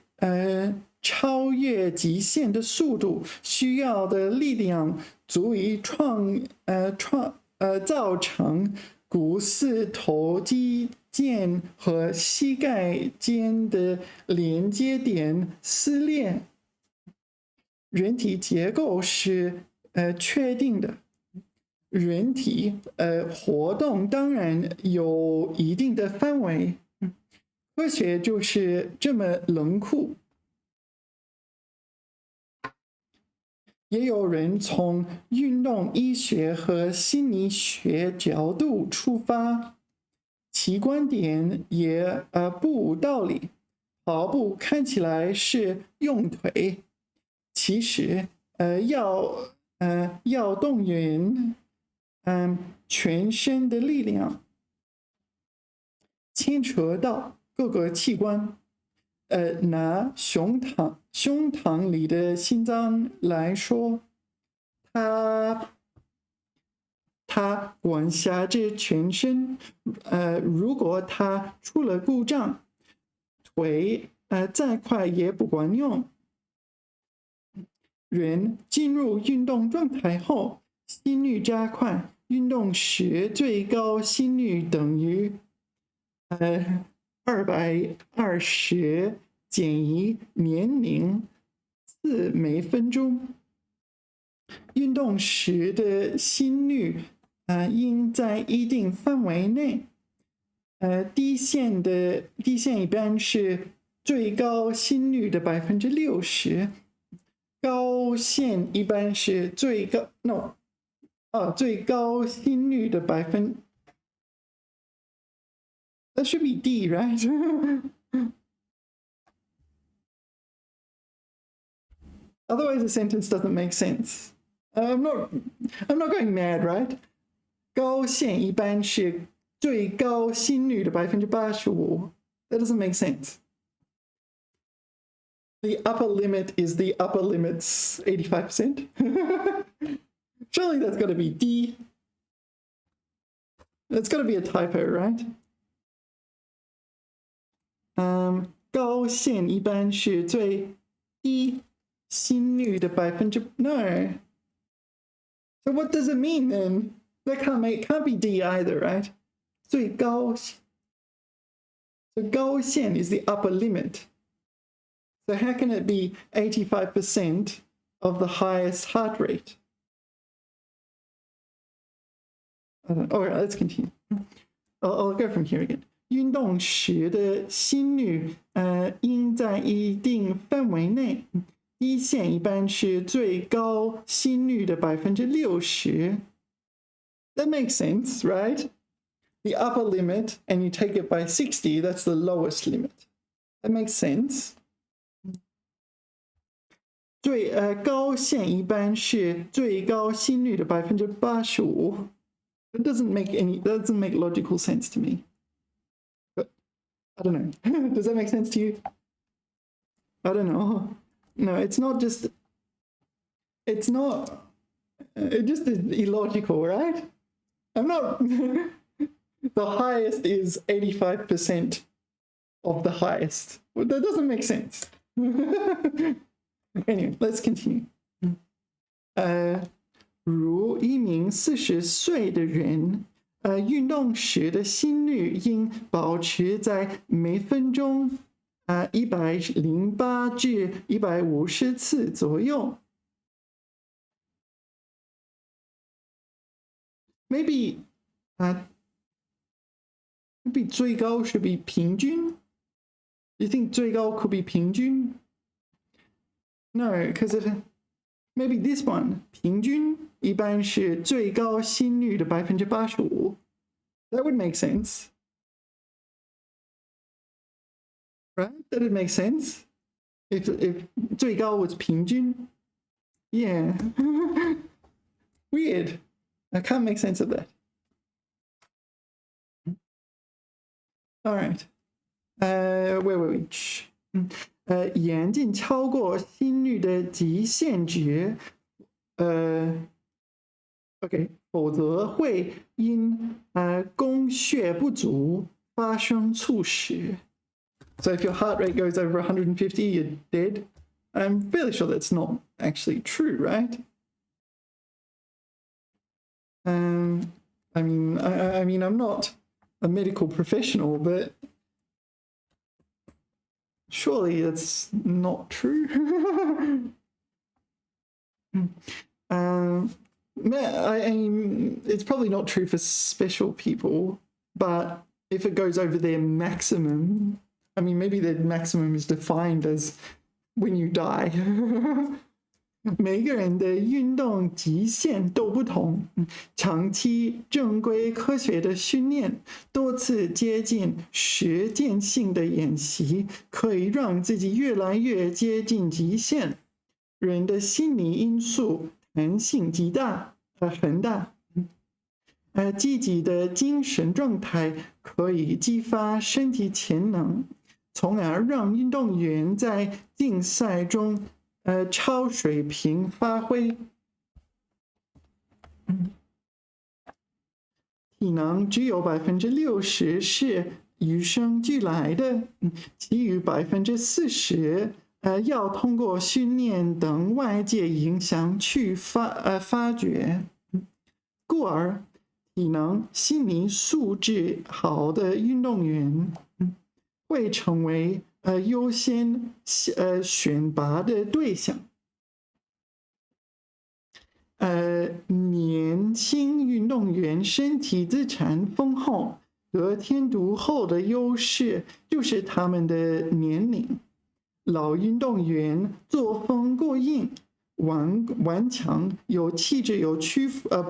超越极限的速度需要的力量足以造成股四头肌腱和膝盖间的连接点撕裂。人体结构是确定的，人体活动当然有一定的范围，科学就是这么冷酷。也有人从运动医学和心理学角度出发，其观点也不无道理。跑步看起来是用腿，其实要动员全身的力量，牵扯到各个器官。拿胸膛里的心脏来说，它管辖着全身。如果它出了故障，腿再快也不管用。人进入运动状态后，心率加快，运动时最高心率等于220减以年龄4每分钟。运动时的心率应在一定范围内。低线一般是最高心率的60%，高线一般是最高心率的That should be D, right? Otherwise, the sentence doesn't make sense. I'm not going mad, right? 高线一般是最高心率的85%. That doesn't make sense. The upper limit is the upper limit's 85%. Surely that's got to be D. That's got to be a typo, right? 高线一般是最低心率的No. So what does it mean then? That can't be D either, right? 最高 So 高线 is the upper limit. So how can it be 85% of the highest heart rate? All right, let's continue. I'll go from here again. 运动时的心率应在一定范围内。低线一般是最高心率的60%。That makes sense, right? The upper limit, and you take it by 60, that's the lowest limit. That makes sense. 高线一般是最高心率的85%。That doesn't make logical sense to me. I don't know. Does that make sense to you? I don't know. No, it's not just, it's not, it just is illogical, right? I'm not, the highest is 85% of the highest. Well, that doesn't make sense. Anyway, let's continue. 如一名40岁的人，运动时的心率应保持在每分钟108至150次左右。Maybe maybe 最高 should be 平均. You think 最高 could be 平均? No, because maybe this one 平均一般是最高心率的85%. That would make sense. Right? That would make sense. If 最高 was 平均. Yeah. Weird. I can't make sense of that. All right. Where were we? 严禁超过心率的极限值，OK， 否则会因供血不足发生猝死。So if your heart rate goes over 150, you're dead. I'm fairly sure that's not actually true, right? I mean, I'm not a medical professional, but surely that's not true. I mean, it's probably not true for special people, but if it goes over their maximum, I mean, maybe the maximum is defined as when you die. 每个人的运动极限都不同，长期正规科学的训练，多次接近实践性的演习，可以让自己越来越接近极限。人的心理因素弹性极大，很大。积极的精神状态可以激发身体潜能，从而让运动员在竞赛中超水平发挥。体能只有60%是与生俱来的，其余40%要通过训练等外界影响去发掘。故而，体能、心理素质好的运动员会成为优先选拔的对象。年轻运动员身体资产丰厚，得天独厚的优势就是他们的年龄。老运动员作风过硬，顽强，有气质，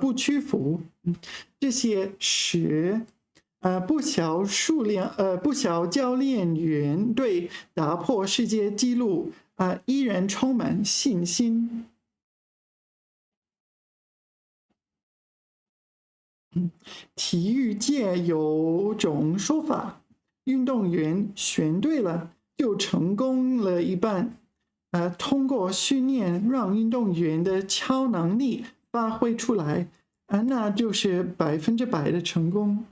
不屈服。这些使不小教练员对打破世界纪录依然充满信心。体育界有种说法，运动员选对了就成功了一半。通过训练让运动员的超能力发挥出来，那就是100%的成功。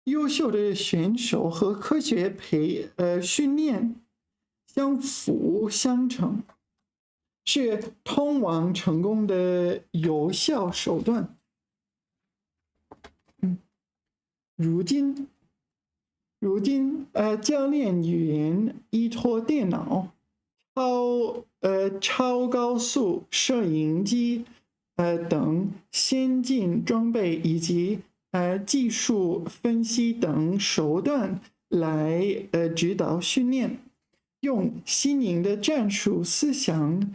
优秀的选手和科学训练相辅相成，是通往成功的有效手段。如今，教练员依托电脑、超高速摄影机等先进装备以及技术分析等手段来指导训练，用新颖的战术思想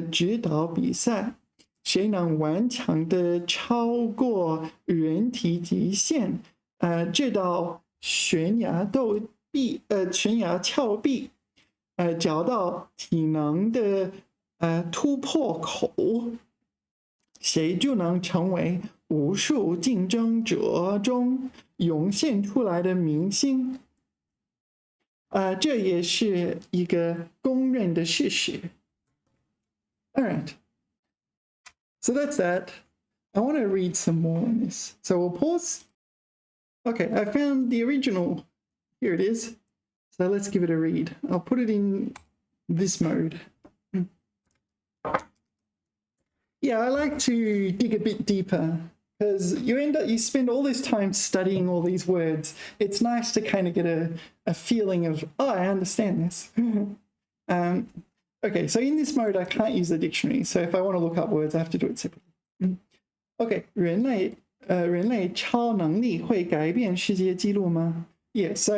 指导比赛。谁能顽强地超过人体极限，这道悬崖峭壁，找到体能的突破口，谁就能成为无数竞争者中涌现出来的明星。这也是一个公认的事实。All right. So that's that. I want to read some more on this. So we'll pause. Okay, I found the original. Here it is. So let's give it a read. I'll put it in this mode. Yeah, I like to dig a bit deeper because you spend all this time studying all these words. It's nice to kind of get a feeling of, oh, I understand this. Okay, so in this mode, I can't use the dictionary. So if I want to look up words, I have to do it separately. Okay, 人类超能力会改变世界纪录吗? Yeah, so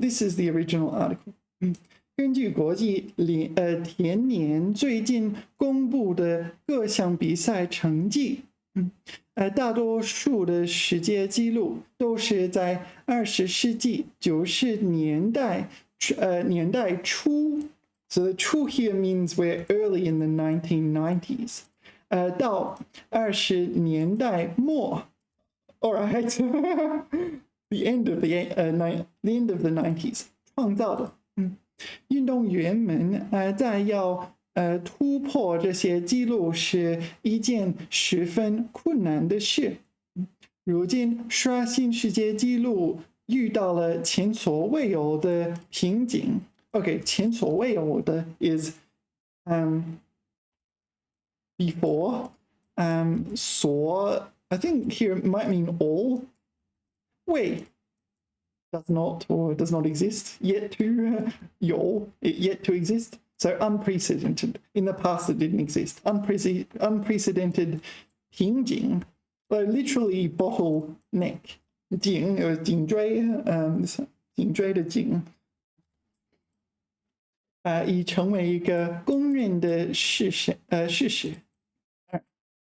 this is the original article. 根据国际田联最近公布的各项比赛成绩，大多数的世界纪录都是在20世纪90年代初 ，so the 初 here means we're early in the 1990s， 到20年代末 ，all right， the end of the 90s 创造的，运动员们在要突破这些记录是一件十分困难的事。如今刷新世界纪录遇到了前所未有的瓶颈。Okay, 前所未有的 is before. I think here it might mean all. Wait. Does not exist yet to yet to exist. So unprecedented. In the past, it didn't exist. Unprecedented 瓶颈, so literally bottleneck. 颈椎的颈已成为一个公认的事实。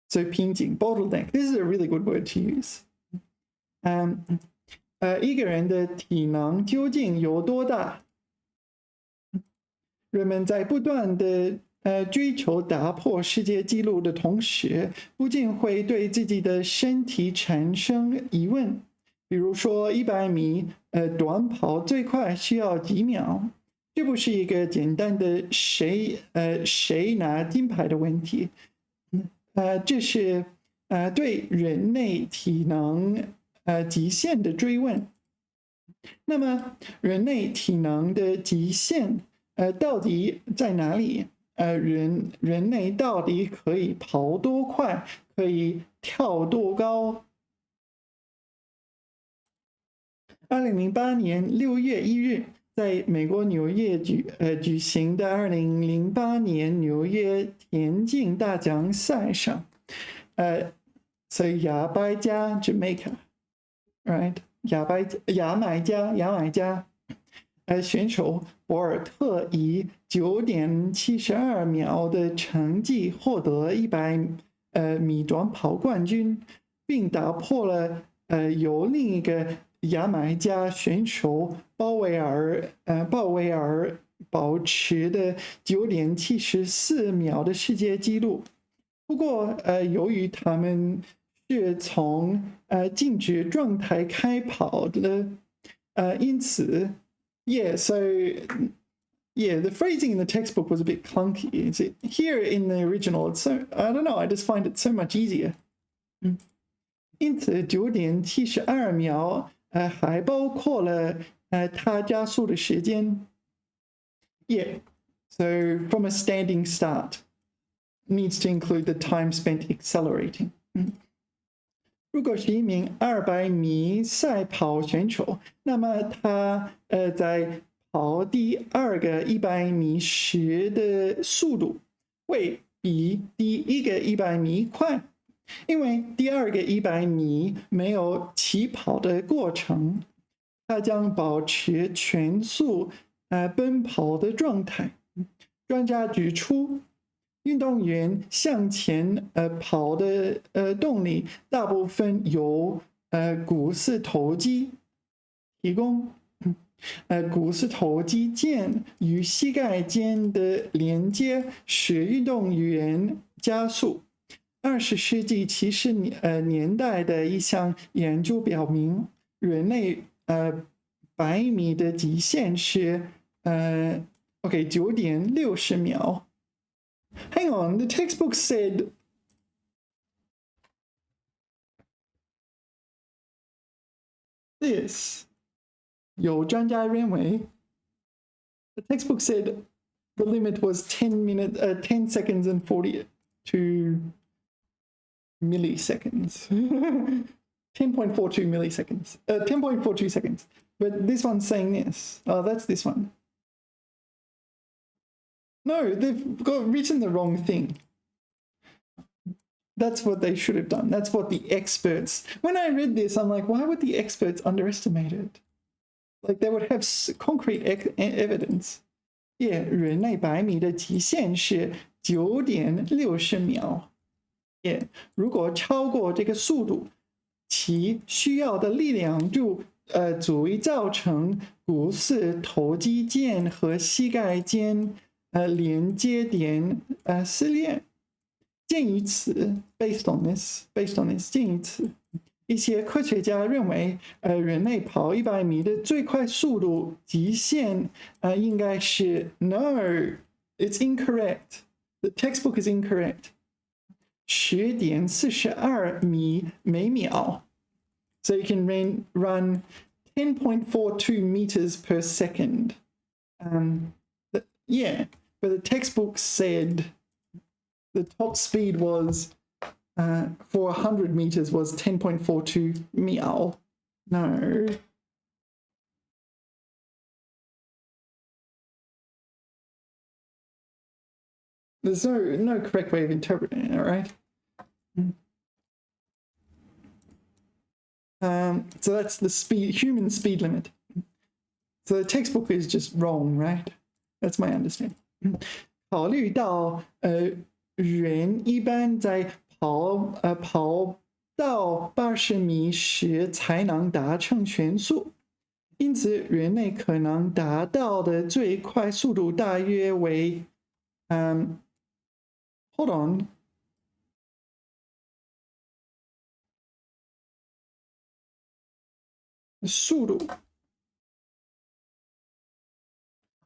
So 瓶颈 bottleneck. This is a really good word to use. 一个人的体能究竟有多大？人们在不断的追求打破世界纪录的同时，不禁会对自己的身体产生疑问。比如说100米短跑最快需要几秒？这不是一个简单的谁拿金牌的问题，这是对人类体能极限的追问。那么人类体能的极限到底在哪里？人类到底可以跑多快？可以跳多高？2008年6月1日，在美国纽约举行的2008年纽约田径大奖赛上，所以牙买加 Jamaica， right？ 牙买加选手博尔特以9.72秒的成绩获得100米短跑冠军，并打破了由另一个牙买加选手鲍威尔保持的9.74秒的世界纪录。不过由于他们是从静止状态开跑的，因此 so the phrasing in the textbook was a bit clunky. Here in the original, it's so, I don't know, I just find it so much easier. 因此9.72秒还包括了他加速的时间。So from a standing start, needs to include the time spent accelerating. 如果是一名200米赛跑选手，那么他在跑第2个100米时的速度会比第1个100米快，因为第2个100米没有起跑的过程，他将保持全速奔跑的状态。专家指出，运动员向前跑的动力大部分由股四头肌提供。股四头肌腱与膝盖间的连接使运动员加速。20世纪70年代的一项研究表明，人类100米的极限是OK 9.60秒。Hang on, the textbook said this. 有专家认为 the textbook said the limit was 10 seconds and 42 milliseconds. 10.42 milliseconds. 10.42 seconds. But this one's saying this. Oh, that's this one. No, they've written the wrong thing. That's what they should have done. That's what the experts... When I read this, I'm like, why would the experts underestimate it? Like, they would have concrete evidence. Yeah, 人类100米的极限是 9.60秒。Yeah, 如果超过这个速度，其需要的力量就足以造成股四头肌腱和膝盖间连接点撕裂。鉴于此 based on this 鉴于此，一些科学家认为人类跑100米的最快速度极限应该是 No, it's incorrect. The textbook is incorrect. 10.42米每秒。So you can run 10.42 meters per second. Yeah, but the textbook said the top speed was for 100 meters was 10.42 meow. No. There's no correct way of interpreting it, right? So that's the human speed limit. So the textbook is just wrong, right? That's my understanding. 考虑到人一般在跑到80米时才能达成全速，因此人类可能达到的最快速度大约为hold on. 速度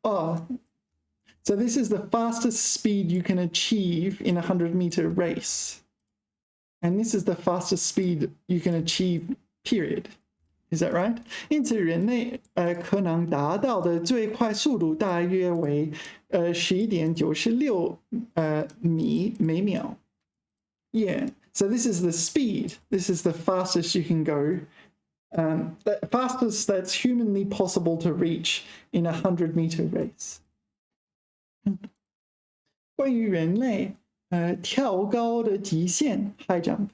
Oh, so this is the fastest speed you can achieve in a 100-meter race. And this is the fastest speed you can achieve, period. Is that right? 因此人类可能达到的最快速度大约为11.96米每秒。Yeah, so this is the speed. This is the fastest you can go. The fastest that's humanly possible to reach in a 100-meter race. 关于人类跳高的极限 high jump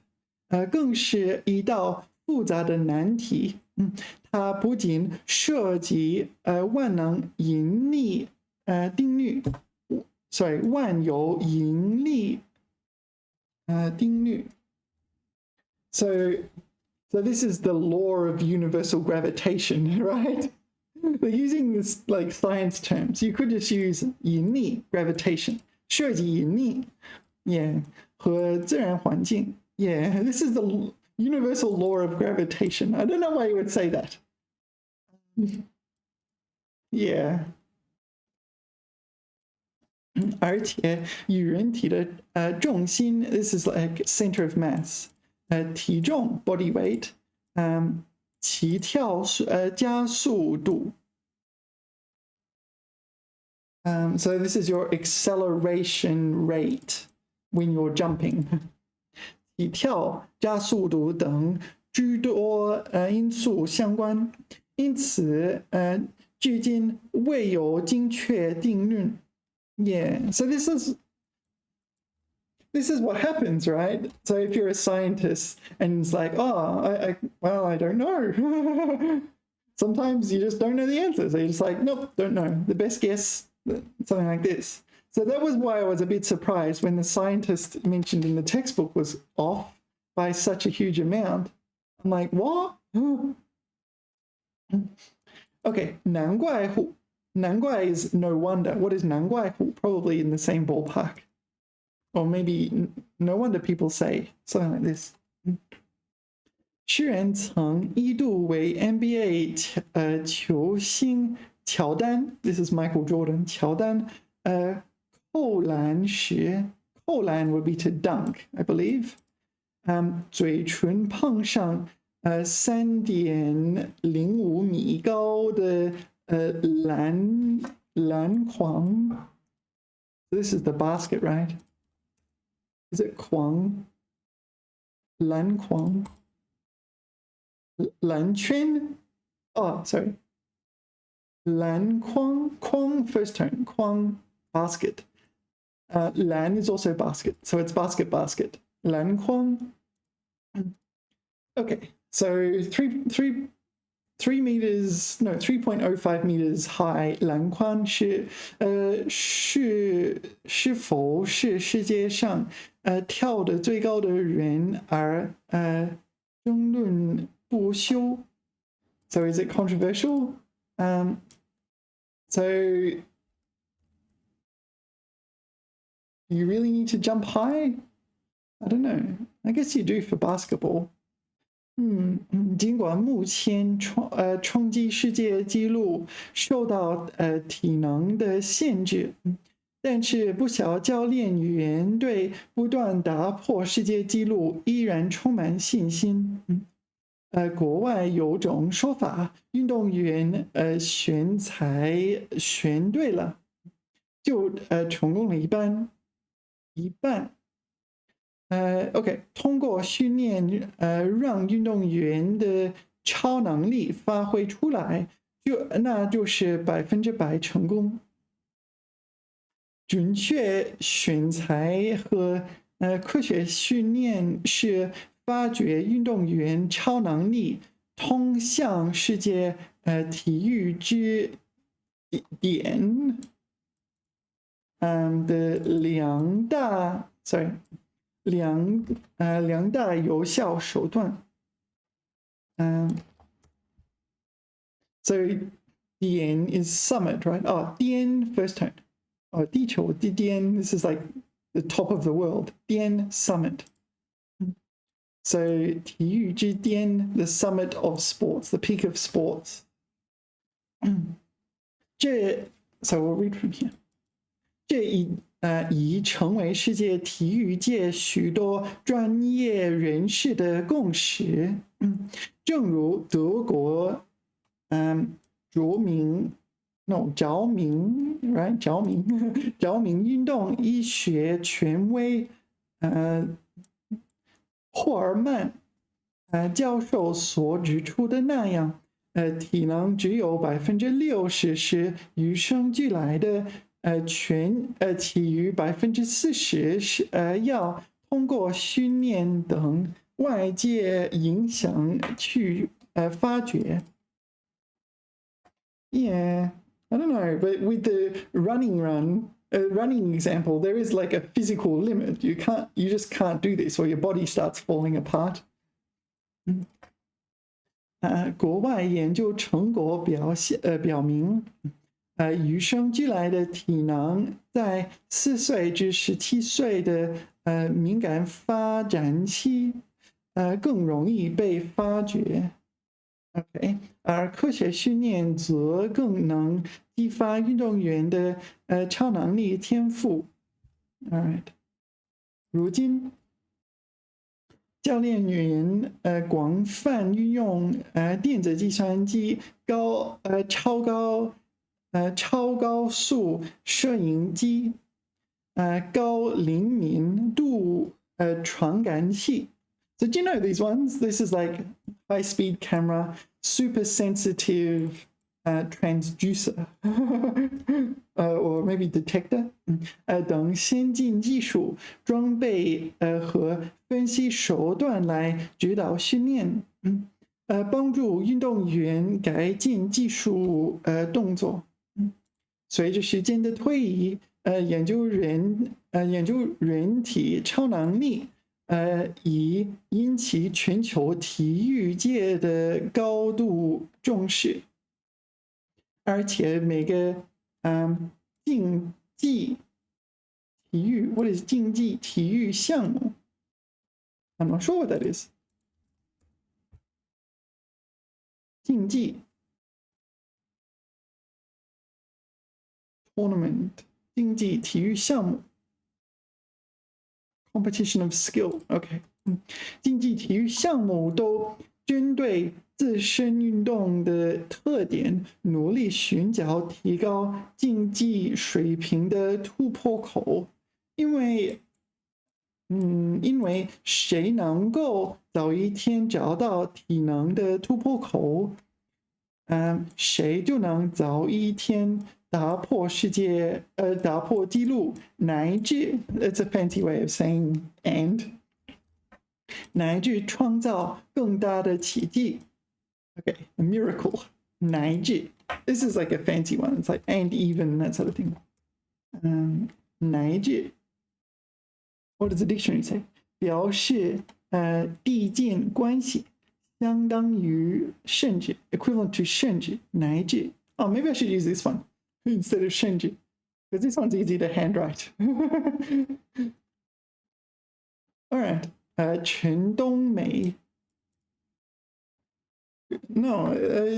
更是一道复杂的难题。它不仅涉及万有引力定律 So this is the law of universal gravitation, right? They're using this like science terms. You could just use 引力 gravitation, 涉及引力 yeah, 和自然环境 yeah, this is the universal law of gravitation. I don't know why you would say that. Yeah. 而且与人体的重心 this is like center of mass. 体重 body weight 起跳加速度 so this is your acceleration rate when you're jumping 起跳加速度等诸多因素相关因此至今未有精确定论 yeah so this is what happens, right? So if you're a scientist and it's like, oh, I don't know. Sometimes you just don't know the answer. So you're just like, nope, don't know. The best guess, something like this. So that was why I was a bit surprised when the scientist mentioned in the textbook was off by such a huge amount. I'm like, what? Okay, 难怪乎. 难怪 is no wonder. What is 难怪乎? Probably in the same ballpark. Or maybe no wonder people say something like this. 诗人曾一度为 NBA 球星乔丹 ，This is Michael Jordan， 乔丹扣篮时，扣篮 would be to dunk, I believe。嘴唇碰上3.05米高的篮筐。This is the basket, right? Is it 筐？篮筐？篮圈？哦，sorry。篮筐 first turn 筐 basket. Lan is also basket, so it's basket. Lan Kwang. Okay, so 3.05 meters high 篮筐是否是世界上跳得最高的人而争论不休。So is it controversial? So you really need to jump high? I don't know. I guess you do for basketball. 尽管目前冲击世界纪录受到体能的限制，但是不少教练员对不断打破世界纪录依然充满信心。国外有种说法，运动员选材选对了，就成功了一半。OK， 通过训练，让运动员的超能力发挥出来，那就是100%成功。准确选材和科学训练是发掘运动员超能力通向世界体育之点的两大有效手段。So 点 is summit, right? 点 first turn. 地球点 this is like the top of the world. 点 summit. So 体育之巅 the summit of sports, the peak of sports. So we'll read from here. 已成为世界体育界许多专业人士的共识。正如德国着名运动医学权威霍尔曼教授所指出的那样，体能只有60%是与生俱来的。其余40%是要通过训练等外界影响去发掘。Yeah, I don't know, but with the running example, there is like a physical limit. You just can't do this, or your body starts falling apart. 国外研究成果表明。与生俱来的体能在4岁至17岁的敏感发展期更容易被发掘。OK， 而科学训练则更能激发运动员的超能力天赋。Alright， 如今教练员广泛运用电子计算机、超高速摄影机、高灵敏度传感器。So do you know these ones? This is like high-speed camera, super sensitive transducer, or maybe detector. 等先进技术装备和分析手段来指导训练，帮助运动员改进技术动作。随着时间的推移，研究人体超能力，已引起全球体育界的高度重视，而且每个竞技体育 ，what is 竞技体育项目？I'm not sure what that is. 竞技 tournament 竞技体育项目 competition of skill OK 竞技体育项目都针对自身运动的特点，努力寻找提高竞技水平的突破口，因为谁能够早一天找到体能的突破口，谁就能早一天打破打破纪录，乃至 it's a fancy way of saying and 乃至创造更大的奇迹。Okay, a miracle. 乃至 this is like a fancy one. It's like and even that sort of thing. 乃至 what does the dictionary say? 表示递进关系，相当于甚至 equivalent to 甚至乃至。Oh, maybe I should use this one instead of 甚至 because this one's easy to handwrite. All right. 陈冬梅 No,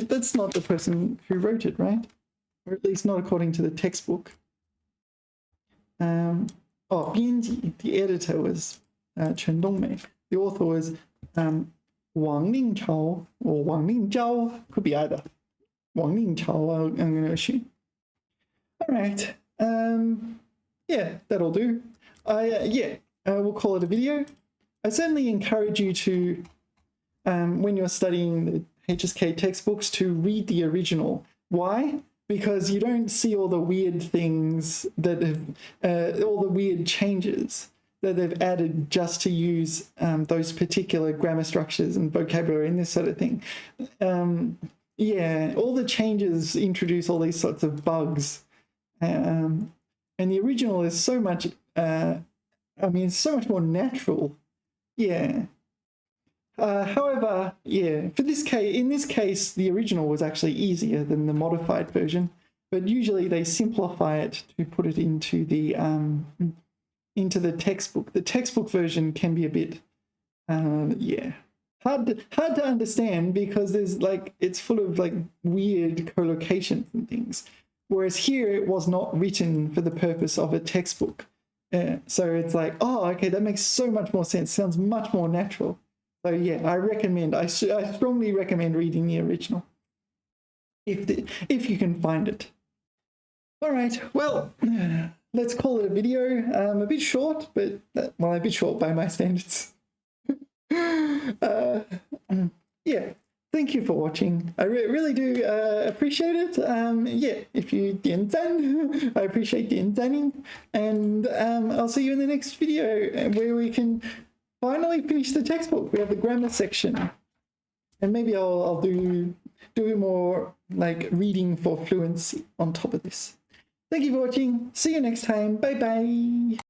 that's not the person who wrote it, right? Or at least not according to the textbook. Oh, 编辑 the editor was 陈冬梅. The author was 王令潮 or 王令昭 could be either. 王令潮 I'm going to assume. All right. Yeah, that'll do. We'll call it a video. I certainly encourage you to, when you're studying the HSK textbooks, to read the original. Why? Because you don't see all the weird things that have, all the weird changes that they've added just to use those particular grammar structures and vocabulary and this sort of thing. Yeah, all the changes introduce all these sorts of bugs. And the original is so much, so much more natural. Yeah. However, yeah, in this case, the original was actually easier than the modified version, but usually they simplify it to put it into the textbook. The textbook version can be a bit, hard to understand because there's it's full of weird collocations and things. Whereas here it was not written for the purpose of a textbook. So it's oh, okay, that makes so much more sense. Sounds much more natural. So yeah, I strongly recommend reading the original if you can find it. All right, well, let's call it a video. A bit short, but a bit short by my standards. Yeah, thank you for watching. I really do appreciate it. Yeah, if you 点赞, I appreciate 点赞. And I'll see you in the next video where we can finally finish the textbook. We have the grammar section. And maybe I'll do more reading for fluency on top of this. Thank you for watching. See you next time. Bye bye.